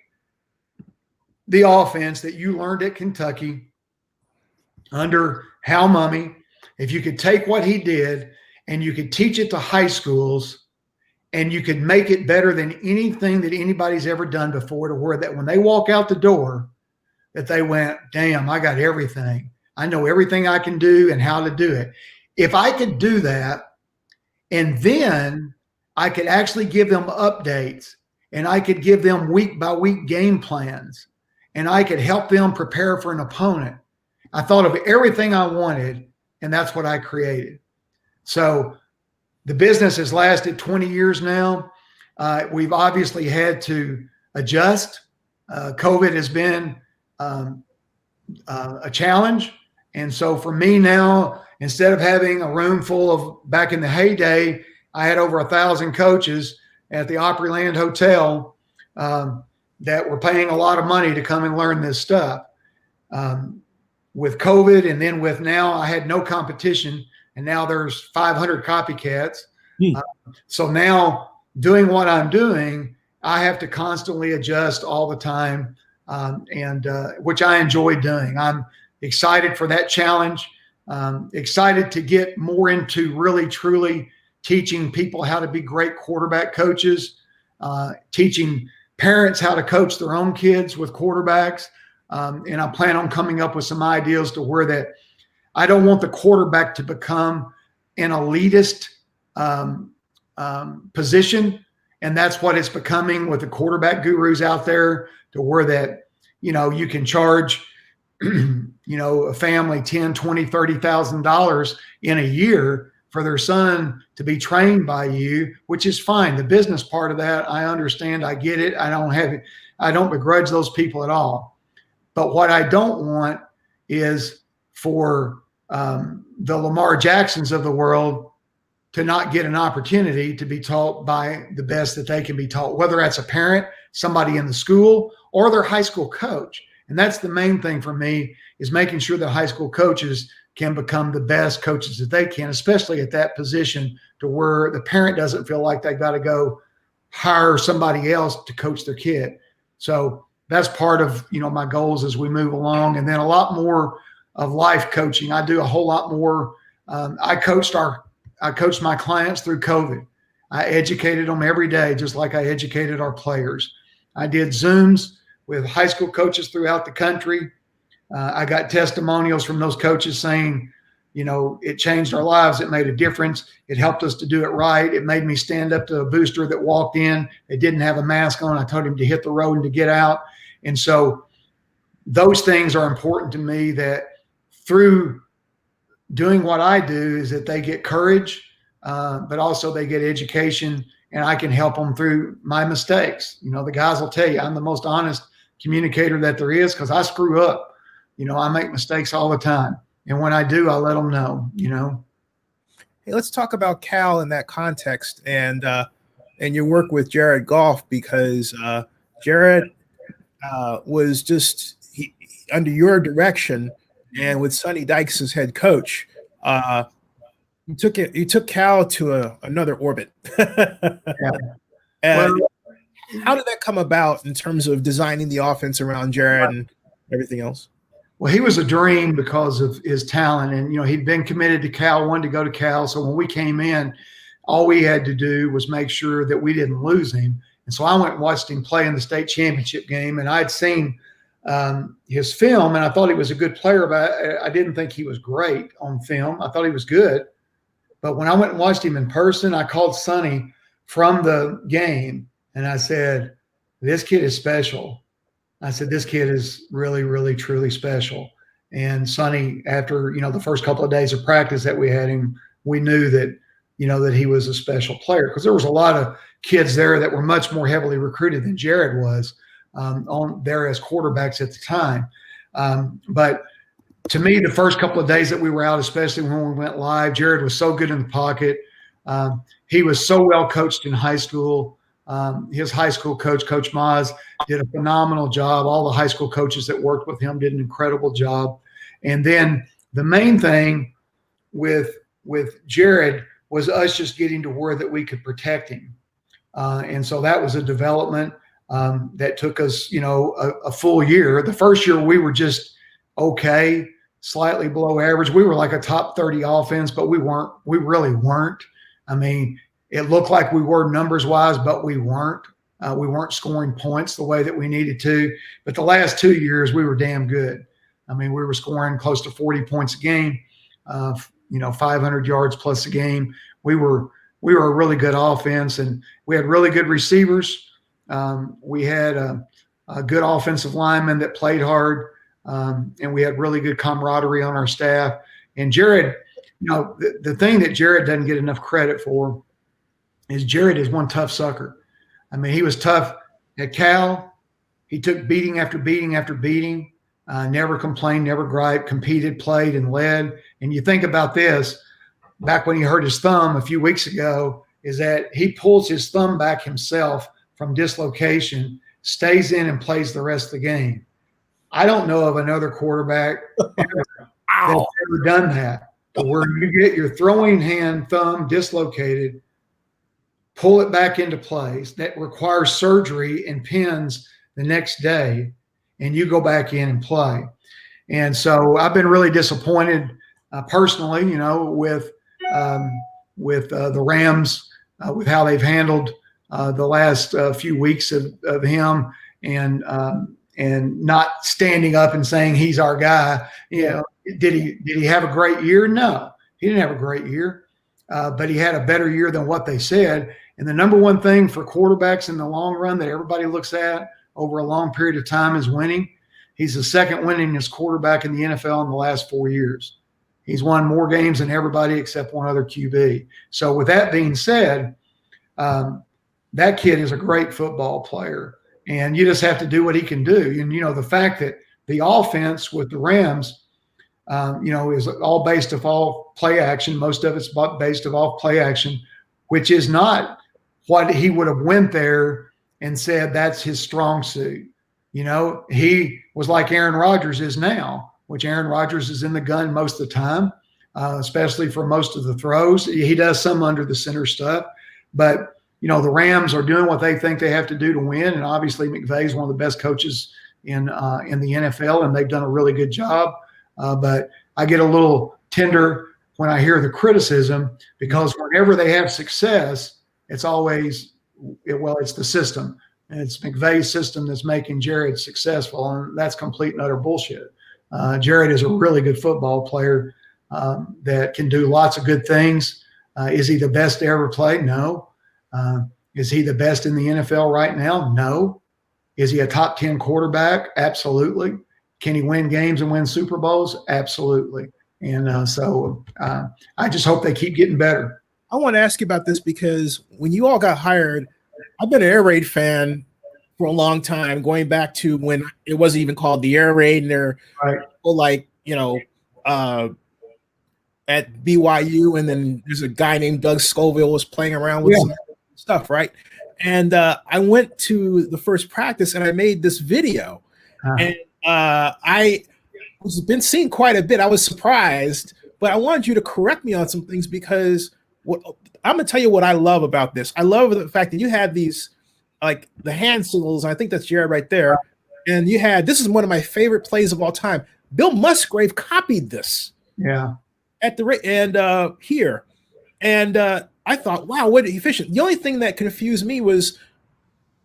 the offense that you learned at Kentucky under Hal Mumme, if you could take what he did and you could teach it to high schools, and you could make it better than anything that anybody's ever done before, to where that when they walk out the door, that they went, damn, I got everything. I know everything I can do and how to do it. If I could do that, and then I could actually give them updates, and I could give them week by week game plans, and I could help them prepare for an opponent. I thought of everything I wanted, and that's what I created. So the business has lasted 20 years now. We've obviously had to adjust. COVID has been a challenge. And so for me now, instead of having a room full of, back in the heyday, I had over 1,000 coaches at the Opryland Hotel that were paying a lot of money to come and learn this stuff. With COVID, and then with now, I had no competition, and now there's 500 copycats. So now doing what I'm doing, I have to constantly adjust all the time, and which I enjoy doing. I'm excited for that challenge. Excited to get more into really, truly teaching people how to be great quarterback coaches, teaching parents how to coach their own kids with quarterbacks. And I plan on coming up with some ideas to where that I don't want the quarterback to become an elitist position. And that's what it's becoming with the quarterback gurus out there, to where that, you can charge, a family $10,000, $20,000, $30,000 in a year for their son to be trained by you, which is fine. The business part of that, I understand. I get it. I don't begrudge those people at all. But what I don't want is for the Lamar Jacksons of the world to not get an opportunity to be taught by the best that they can be taught, whether that's a parent, somebody in the school, or their high school coach. And that's the main thing for me, is making sure that high school coaches can become the best coaches that they can, especially at that position, to where the parent doesn't feel like they got to go hire somebody else to coach their kid. So that's part of, my goals as we move along. And then a lot more of life coaching. I do a whole lot more. I coached my clients through COVID. I educated them every day, just like I educated our players. I did Zooms with high school coaches throughout the country. I got testimonials from those coaches saying, it changed our lives. It made a difference. It helped us to do it right. It made me stand up to a booster that walked in. They didn't have a mask on. I told him to hit the road and to get out. And so those things are important to me, that through doing what I do is that they get courage, but also they get education, and I can help them through my mistakes. The guys will tell you I'm the most honest communicator that there is, because I screw up. I make mistakes all the time. And when I do, I let them know, Hey, let's talk about Cal in that context, and your work with Jared Goff, because Jared was just under your direction, and with Sonny Dykes as head coach, you took Cal to another orbit. Yeah. And how did that come about in terms of designing the offense around Jared and everything else? Well, he was a dream because of his talent, and he'd been committed to Cal, wanted to go to Cal. So when we came in, all we had to do was make sure that we didn't lose him. And so I went and watched him play in the state championship game, and I'd seen his film, and I thought he was a good player, but I didn't think he was great on film. I thought he was good. But when I went and watched him in person, I called Sonny from the game, and I said, this kid is special. I said, this kid is really, really, truly special. And Sonny, after, the first couple of days of practice that we had him, we knew that, that he was a special player, because there was a lot of kids there that were much more heavily recruited than Jared was on there as quarterbacks at the time. But to me, the first couple of days that we were out, especially when we went live, Jared was so good in the pocket. He was so well coached in high school. His high school coach, Coach Maz, did a phenomenal job. All the high school coaches that worked with him did an incredible job. And then the main thing with Jared was us just getting to where that we could protect him. And so that was a development that took us, a full year. The first year we were just okay, slightly below average. We were like a top 30 offense, but we really weren't. I mean, it looked like we were numbers wise, but we weren't. We weren't scoring points the way that we needed to. But the last 2 years, we were damn good. I mean, we were scoring close to 40 points a game, 500 yards plus a game. We were a really good offense, and we had really good receivers. We had a good offensive lineman that played hard, and we had really good camaraderie on our staff. And Jared, the thing that Jared doesn't get enough credit for is Jared is one tough sucker. I mean, he was tough at Cal. He took beating after beating after beating, never complained, never griped, competed, played, and led. And you think about this, back when he hurt his thumb a few weeks ago, is that he pulls his thumb back himself from dislocation, stays in and plays the rest of the game. I don't know of another quarterback that's ever done that, where you get your throwing hand thumb dislocated, pull it back into place. That requires surgery and pins the next day, and you go back in and play. And so I've been really disappointed personally, with the Rams, with how they've handled the last few weeks of him, and not standing up and saying he's our guy. Did he have a great year? No, he didn't have a great year, but he had a better year than what they said. And the number one thing for quarterbacks in the long run that everybody looks at over a long period of time is winning. He's the second winningest quarterback in the NFL in the last 4 years. He's won more games than everybody except one other QB. So with that being said, that kid is a great football player, and you just have to do what he can do. And, the fact that the offense with the Rams, is all based off play action. Most of it's based off play action, which is not what he would have went there and said that's his strong suit. He was like Aaron Rodgers is now, which Aaron Rodgers is in the gun most of the time, especially for most of the throws. He does some under the center stuff, but the Rams are doing what they think they have to do to win. And obviously McVay is one of the best coaches in the NFL, and they've done a really good job. But I get a little tender when I hear the criticism, because whenever they have success, it's always, it's the system. And it's McVay's system that's making Jared successful, and that's complete and utter bullshit. Jared is a really good football player that can do lots of good things. Is he the best to ever play? No. Is he the best in the NFL right now? No. Is he a top 10 quarterback? Absolutely. Can he win games and win Super Bowls? Absolutely. And so I just hope they keep getting better. I want to ask you about this because when you all got hired, I've been an Air Raid fan for a long time, going back to when it wasn't even called the Air Raid, and they're like, at BYU, and then there's a guy named Doug Scoville was playing around with some stuff, right? And I went to the first practice and I made this video, and I was been seeing quite a bit. I was surprised, but I wanted you to correct me on some things, because I'm gonna tell you what I love about this. I love the fact that you had these, like the hand signals. I think that's Jared right there. And you had, this is one of my favorite plays of all time. Bill Musgrave copied this. Yeah. At the and here, and I thought, wow, what efficient. The only thing that confused me was,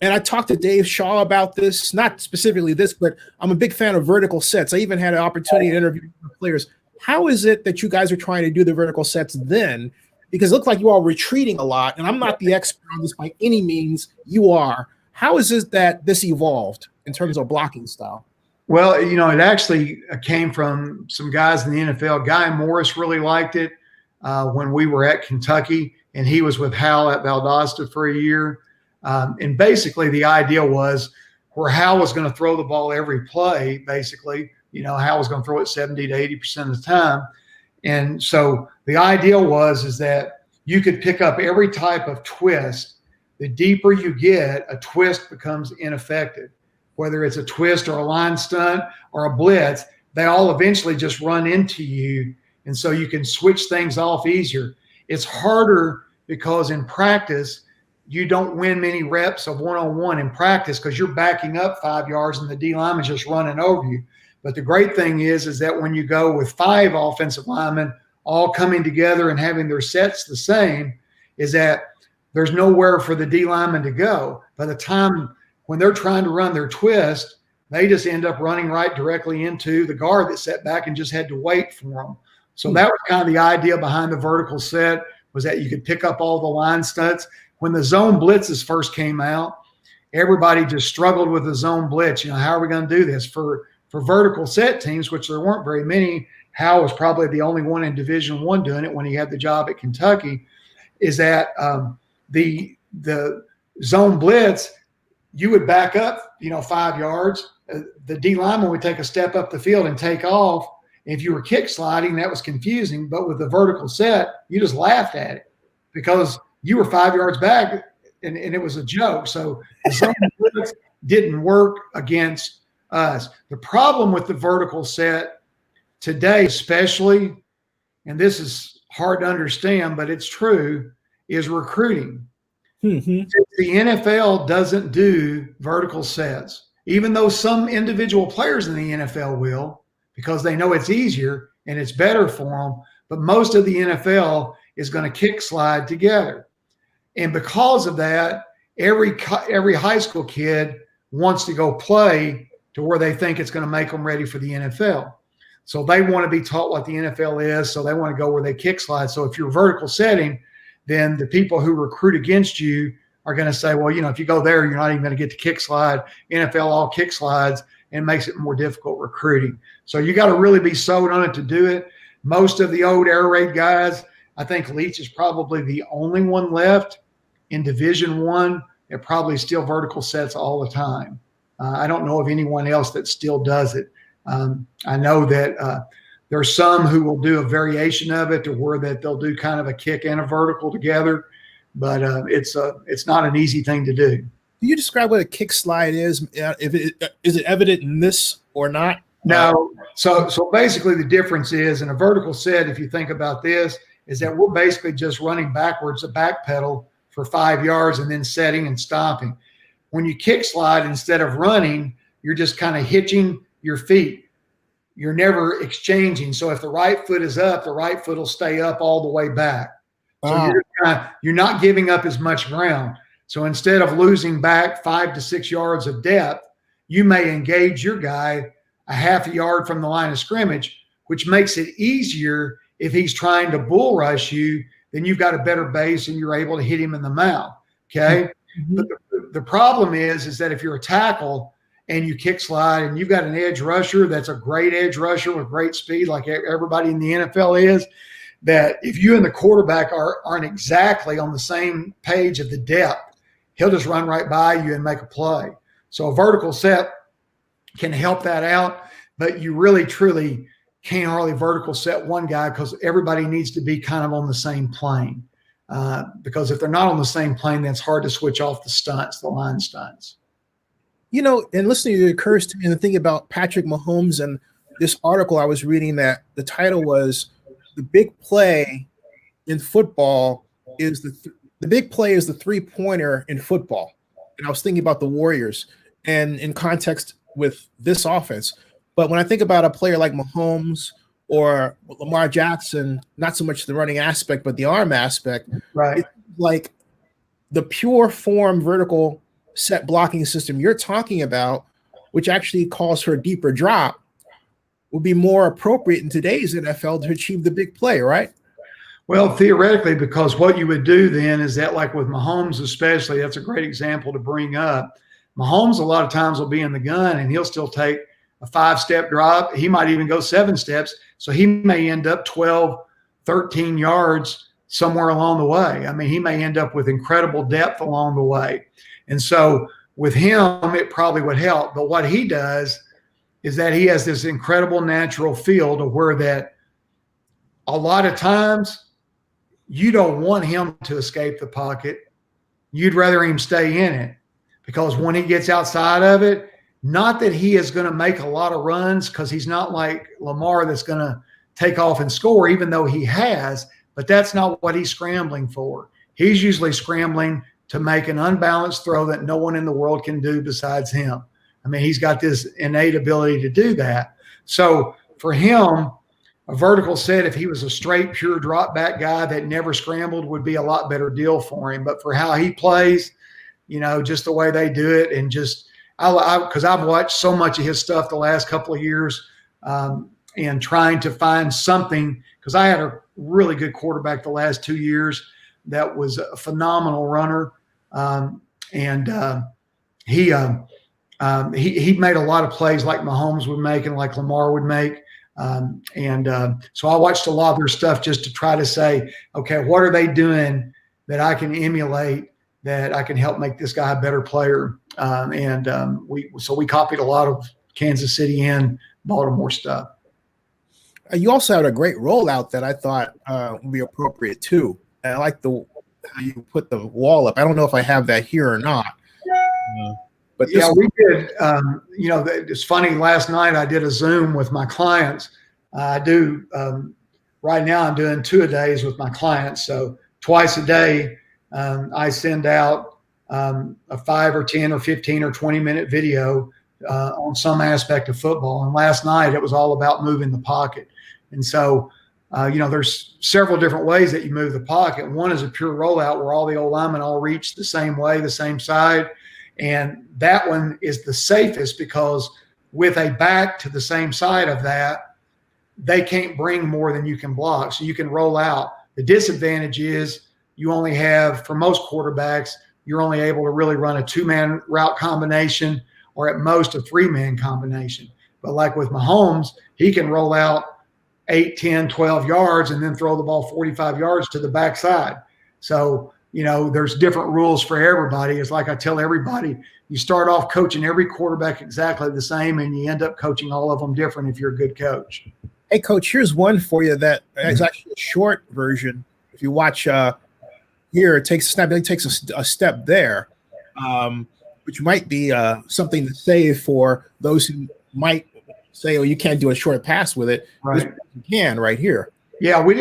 and I talked to Dave Shaw about this, not specifically this, but I'm a big fan of vertical sets. I even had an opportunity to interview players. How is it that you guys are trying to do the vertical sets then? Because it looked like you all were retreating a lot, and I'm not the expert on this by any means. You are. How is it that this evolved in terms of blocking style? Well, it actually came from some guys in the NFL. Guy Morris really liked it when we were at Kentucky, and he was with Hal at Valdosta for a year. And basically the idea was where Hal was going to throw the ball every play, basically, Hal was going to throw it 70 to 80% of the time. And so the idea is that you could pick up every type of twist. The deeper you get, a twist becomes ineffective. Whether it's a twist or a line stunt or a blitz, they all eventually just run into you. And so you can switch things off easier. It's harder because in practice, you don't win many reps of one-on-one in practice because you're backing up 5 yards and the D lineman's just running over you. But the great thing is that when you go with 5 offensive linemen all coming together and having their sets the same, is that there's nowhere for the D lineman to go. By the time when they're trying to run their twist, they just end up running right directly into the guard that sat back and just had to wait for them. So that was kind of the idea behind the vertical set, was that you could pick up all the line stunts. When the zone blitzes first came out, everybody just struggled with the zone blitz. You know, how are we going to do this? For vertical set teams, which there weren't very many, Hal was probably the only one in Division I doing it when he had the job at Kentucky, is that the zone blitz, you would back up, 5 yards. The D lineman would take a step up the field and take off. If you were kick sliding, that was confusing. But with the vertical set, you just laughed at it because you were 5 yards back, and it was a joke. So the zone blitz didn't work against us. The problem with the vertical set today, especially, and this is hard to understand, but it's true, is recruiting. Mm-hmm. The NFL doesn't do vertical sets, even though some individual players in the NFL will, because they know it's easier and it's better for them. But most of the NFL is going to kick slide together. And because of that, every high school kid wants to go play to where they think it's going to make them ready for the NFL. So they want to be taught what the NFL is, so they want to go where they kick slide. So if you're vertical setting, then the people who recruit against you are going to say, well, if you go there, you're not even going to get to kick slide. NFL all kick slides, and makes it more difficult recruiting. So you got to really be sold on it to do it. Most of the old air raid guys, I think Leach is probably the only one left in Division I that probably still vertical sets all the time. I don't know of anyone else that still does it. I know that there's some who will do a variation of it to where that they'll do kind of a kick and a vertical together, but it's not an easy thing to do. Can you describe what a kick slide is? Is it evident in this or not? No. So basically the difference is in a vertical set, if you think about this, is that we're basically just running backwards, a back pedal for 5 yards and then setting and stopping. When you kick slide, instead of running, you're just kind of hitching your feet. You're never exchanging. So if the right foot is up, the right foot will stay up all the way back. So you're not giving up as much ground. So instead of losing back 5 to 6 yards of depth, you may engage your guy a half a yard from the line of scrimmage, which makes it easier if he's trying to bull rush you. Then you've got a better base and you're able to hit him in the mouth. Okay. Mm-hmm. But the problem is that if you're a tackle and you kick slide and you've got an edge rusher that's a great edge rusher with great speed, like everybody in the NFL is, that if you and the quarterback aren't exactly on the same page of the depth, he'll just run right by you and make a play. So a vertical set can help that out, but you really, truly can't hardly vertical set one guy because everybody needs to be kind of on the same plane. Because if they're not on the same plane, then it's hard to switch off the stunts, the line stunts. And listening to it occurs to me and thinking about Patrick Mahomes and this article I was reading that the title was "The Big Play in Football is the big play is the 3-pointer in football." And I was thinking about the Warriors and in context with this offense. But when I think about a player like Mahomes or Lamar Jackson, not so much the running aspect, but the arm aspect, right? It's like the pure form vertical set blocking system you're talking about, which actually calls for a deeper drop, would be more appropriate in today's NFL to achieve the big play, right? Well, theoretically, because what you would do then is that, like with Mahomes especially, that's a great example to bring up. Mahomes a lot of times will be in the gun and he'll still take a 5-step drop. He might even go 7 steps. So he may end up 12, 13 yards somewhere along the way. I mean, he may end up with incredible depth along the way. And so with him, it probably would help. But what he does is that he has this incredible natural feel to where that a lot of times you don't want him to escape the pocket. You'd rather him stay in it, because when he gets outside of it, not that he is going to make a lot of runs, because he's not like Lamar that's going to take off and score, even though he has, but that's not what he's scrambling for. He's usually scrambling to make an unbalanced throw that no one in the world can do besides him. I mean, he's got this innate ability to do that. So for him, a vertical set, if he was a straight, pure drop back guy that never scrambled, would be a lot better deal for him. But for how he plays, just the way they do it, and just because I've watched so much of his stuff the last couple of years, and trying to find something, because I had a really good quarterback the last 2 years that was a phenomenal runner, and he made a lot of plays like Mahomes would make and like Lamar would make. So I watched a lot of their stuff just to try to say, okay, what are they doing that I can emulate, that I can help make this guy a better player? We copied a lot of Kansas City and Baltimore stuff. You also had a great rollout that I thought would be appropriate too. And I like how you put the wall up. I don't know if I have that here or not. But we did. It's funny. Last night I did a Zoom with my clients. I do right now. I'm doing 2-a-days with my clients. So twice a day, I send out a 5 or 10 or 15 or 20-minute video on some aspect of football. And last night it was all about moving the pocket. And so, there's several different ways that you move the pocket. One is a pure rollout where all the old linemen all reach the same way, the same side. And that one is the safest, because with a back to the same side of that, they can't bring more than you can block. So you can roll out. The disadvantage is you only have, for most quarterbacks, you're only able to really run a 2-man route combination, or at most a 3-man combination. But like with Mahomes, he can roll out 8, 10, 12 yards and then throw the ball 45 yards to the backside. So, there's different rules for everybody. It's like I tell everybody, you start off coaching every quarterback exactly the same, and you end up coaching all of them different if you're a good coach. Hey, Coach, here's one for you that is actually a short version. If you watch here, it takes a snap. It takes a step there, which might be something to say for those who might say, "Oh, you can't do a short pass with it." Right. You can right here. Yeah, we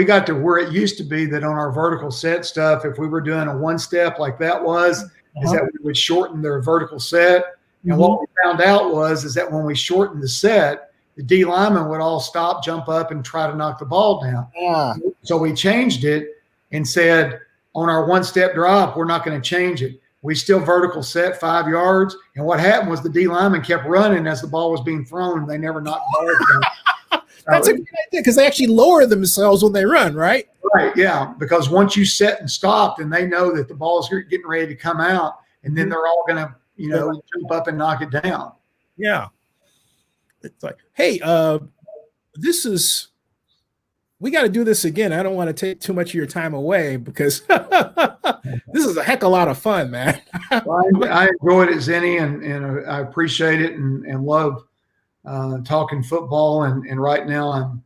got to where it used to be that on our vertical set stuff, if we were doing a 1-step like that was, is that we would shorten their vertical set. And what we found out is that when we shortened the set, the D linemen would all stop, jump up, and try to knock the ball down. So we changed it and said, on our 1-step drop, we're not going to change it. We still vertical set 5 yards. And what happened was the D lineman kept running as the ball was being thrown. They never knocked the ball down. That's a good idea, because they actually lower themselves when they run, right? Right, yeah, because once you set and stop, and they know that the ball is getting ready to come out, and then they're all going to, jump up and knock it down. Yeah. It's like, hey, we got to do this again. I don't want to take too much of your time away, because this is a heck of a lot of fun, man. Well, I enjoyed it, Zennie, and I appreciate it and love talking football. And right now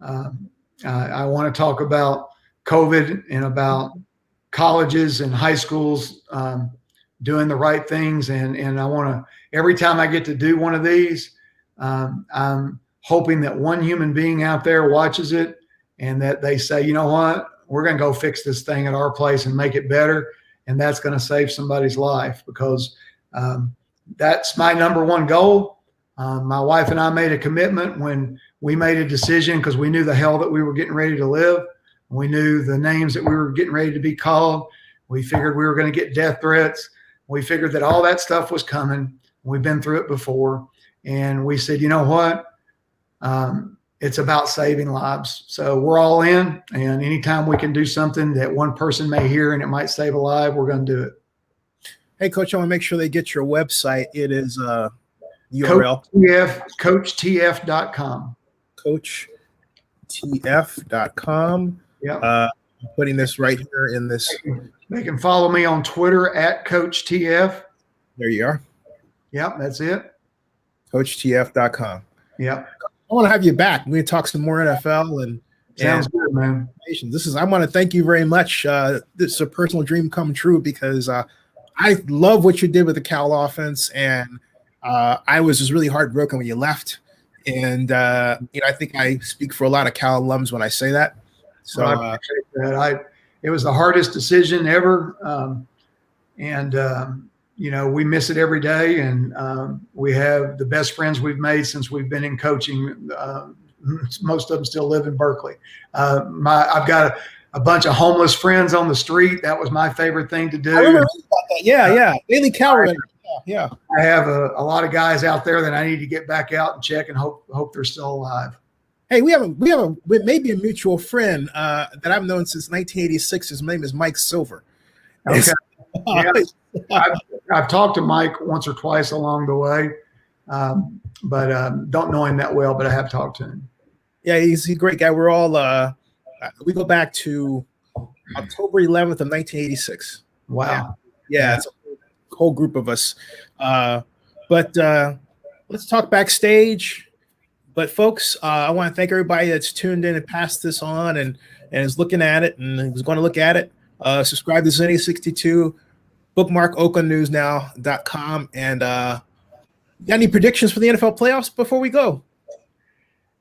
I want to talk about COVID and about colleges and high schools doing the right things. And I want to, every time I get to do one of these, I'm hoping that one human being out there watches it and that they say, you know what, we're going to go fix this thing at our place and make it better. And that's going to save somebody's life, because that's my number one goal. My wife and I made a commitment when we made a decision, because we knew the hell that we were getting ready to live. We knew the names that we were getting ready to be called. We figured we were going to get death threats. We figured that all that stuff was coming. We've been through it before. And we said, you know what? It's about saving lives. So we're all in. And anytime we can do something that one person may hear and it might save a life, we're going to do it. Hey, Coach, I want to make sure they get your website. It is URL. CoachTF.com. CoachTF.com. Yeah. I'm putting this right here in this. They can follow me on Twitter at CoachTF. There you are. Yep, that's it. CoachTF.com. Yep. I want to have you back. We're going to talk some more NFL and sounds good, man. I want to thank you very much. This is a personal dream come true, because I love what you did with the Cal offense, and I was just really heartbroken when you left. And I think I speak for a lot of Cal alums when I say that. So well, I appreciate that. It was the hardest decision ever, we miss it every day, and we have the best friends we've made since we've been in coaching. most of them still live in Berkeley. I've got a bunch of homeless friends on the street. That was my favorite thing to do. I remember reading about that. Yeah. Bailey Calvin. Yeah. I have a lot of guys out there that I need to get back out and check and hope they're still alive. Hey, we have maybe a mutual friend that I've known since 1986. His name is Mike Silver. Okay. Yeah. I've talked to Mike once or twice along the way, but don't know him that well, but I have talked to him. Yeah, he's a great guy. We're all we go back to October 11th of 1986. Wow. Yeah, it's a whole group of us. But let's talk backstage. But folks, I want to thank everybody that's tuned in and passed this on and is looking at it and is going to look at it. Subscribe to Zennie62, bookmark oaklandnewsnow.com. And got any predictions for the NFL playoffs before we go?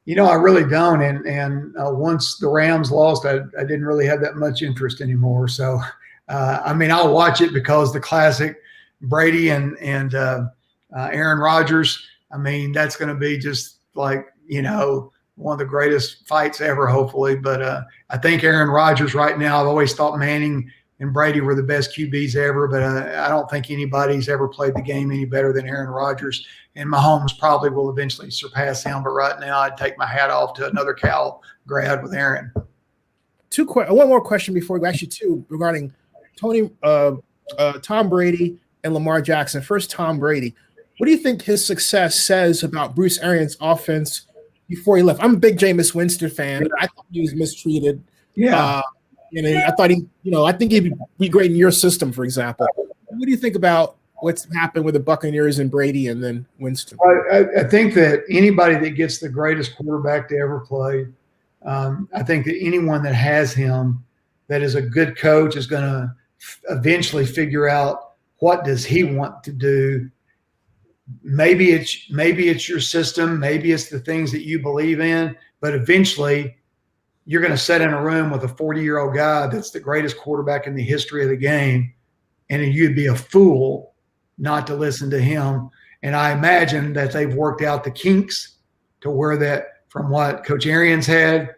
I really don't. And once the Rams lost, I didn't really have that much interest anymore. So, I'll watch it because the classic Brady and Aaron Rodgers, that's going to be just like, one of the greatest fights ever, hopefully. But I think Aaron Rodgers right now, I've always thought Manning and Brady were the best QBs ever, but I don't think anybody's ever played the game any better than Aaron Rodgers. And Mahomes probably will eventually surpass him. But right now, I'd take my hat off to another Cal grad with Aaron. One more question before we go. Actually, two regarding Tom Brady and Lamar Jackson. First, Tom Brady. What do you think his success says about Bruce Arians' offense before he left? I'm a big Jameis Winston fan. I thought he was mistreated. Yeah. I thought I think he'd be great in your system, for example. What do you think about what's happened with the Buccaneers and Brady and then Winston? I think that anybody that gets the greatest quarterback to ever play, I think that anyone that has him that is a good coach is going to eventually figure out what does he want to do. Maybe it's your system, maybe it's the things that you believe in, but eventually you're going to sit in a room with a 40-year-old guy that's the greatest quarterback in the history of the game, and you'd be a fool not to listen to him. And I imagine that they've worked out the kinks to where that from what Coach Arians had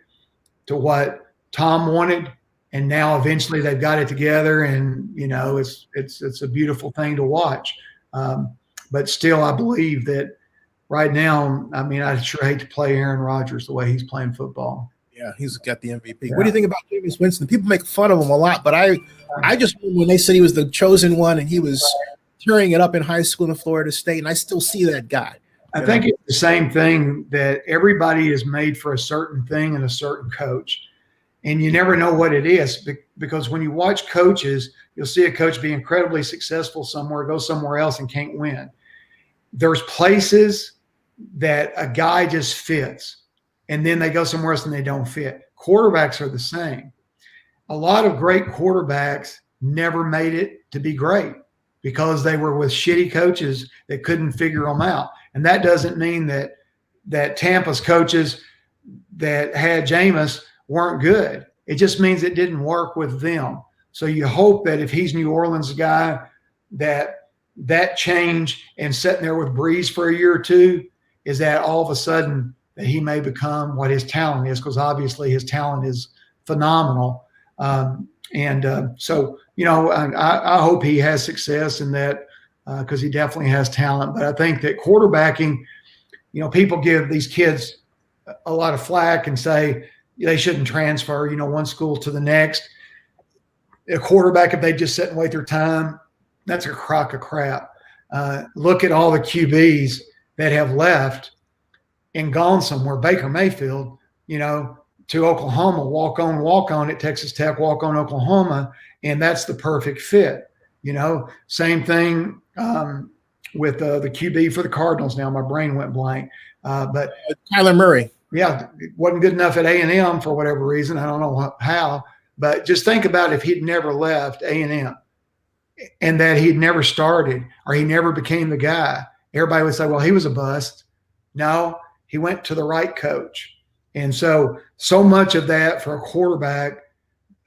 to what Tom wanted, and now eventually they've got it together, and it's a beautiful thing to watch. But still, I believe that right now, I sure hate to play Aaron Rodgers the way he's playing football. Yeah, he's got the MVP. Yeah. What do you think about Jameis Winston? People make fun of him a lot, but I just remember when they said he was the chosen one and he was tearing it up in high school in Florida State, and I still see that guy. I think it's the same thing that everybody is made for a certain thing and a certain coach. And you never know what it is, because when you watch coaches, you'll see a coach be incredibly successful somewhere, go somewhere else and can't win. There's places that a guy just fits, and then they go somewhere else and they don't fit. Quarterbacks are the same. A lot of great quarterbacks never made it to be great because they were with shitty coaches that couldn't figure them out. And that doesn't mean that Tampa's coaches that had Jameis weren't good. It just means it didn't work with them. So you hope that if he's New Orleans guy, that change and sitting there with Breeze for a year or two is that all of a sudden that he may become what his talent is, because obviously his talent is phenomenal. So, I hope he has success in that because he definitely has talent. But I think that quarterbacking, people give these kids a lot of flack and say they shouldn't transfer, one school to the next. A quarterback, if they just sit and wait their time, that's a crock of crap. Look at all the QBs that have left and gone somewhere. Baker Mayfield, to Oklahoma, walk on at Texas Tech, walk on Oklahoma, and that's the perfect fit. Same thing with the QB for the Cardinals. Now my brain went blank, but Kyler Murray. Yeah, wasn't good enough at A&M for whatever reason. I don't know how, but just think about if he'd never left A&M and that he'd never started or he never became the guy. Everybody would say, well, he was a bust. No, he went to the right coach. And so much of that for a quarterback,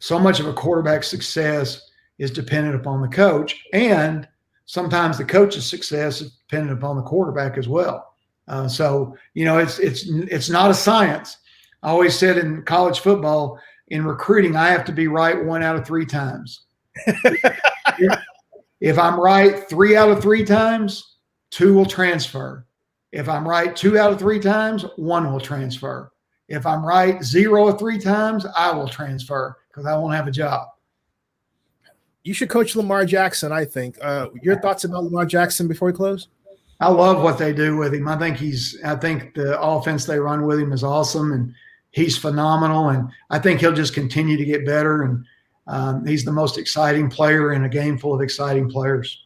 so much of a quarterback's success is dependent upon the coach. And sometimes the coach's success is dependent upon the quarterback as well. So it's not a science. I always said in college football, in recruiting, I have to be right 1 out of 3 times. If I'm right 3 out of 3 times, 2 will transfer. If I'm right 2 out of 3 times, 1 will transfer. If I'm right 0 of 3 times, I will transfer because I won't have a job. You should coach Lamar Jackson, I think. Your thoughts about Lamar Jackson before we close? I love what they do with him. I think the offense they run with him is awesome, and he's phenomenal. And I think he'll just continue to get better. And he's the most exciting player in a game full of exciting players.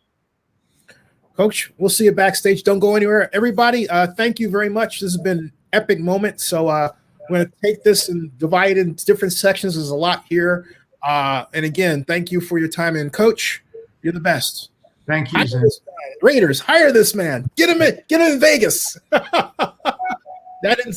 Coach, we'll see you backstage. Don't go anywhere. Everybody, thank you very much. This has been an epic moment. So I'm going to take this and divide it into different sections. There's a lot here. And again, thank you for your time. And Coach, you're the best. Thank you, Zen. Raiders, hire this man. Get him in Vegas. That ends this.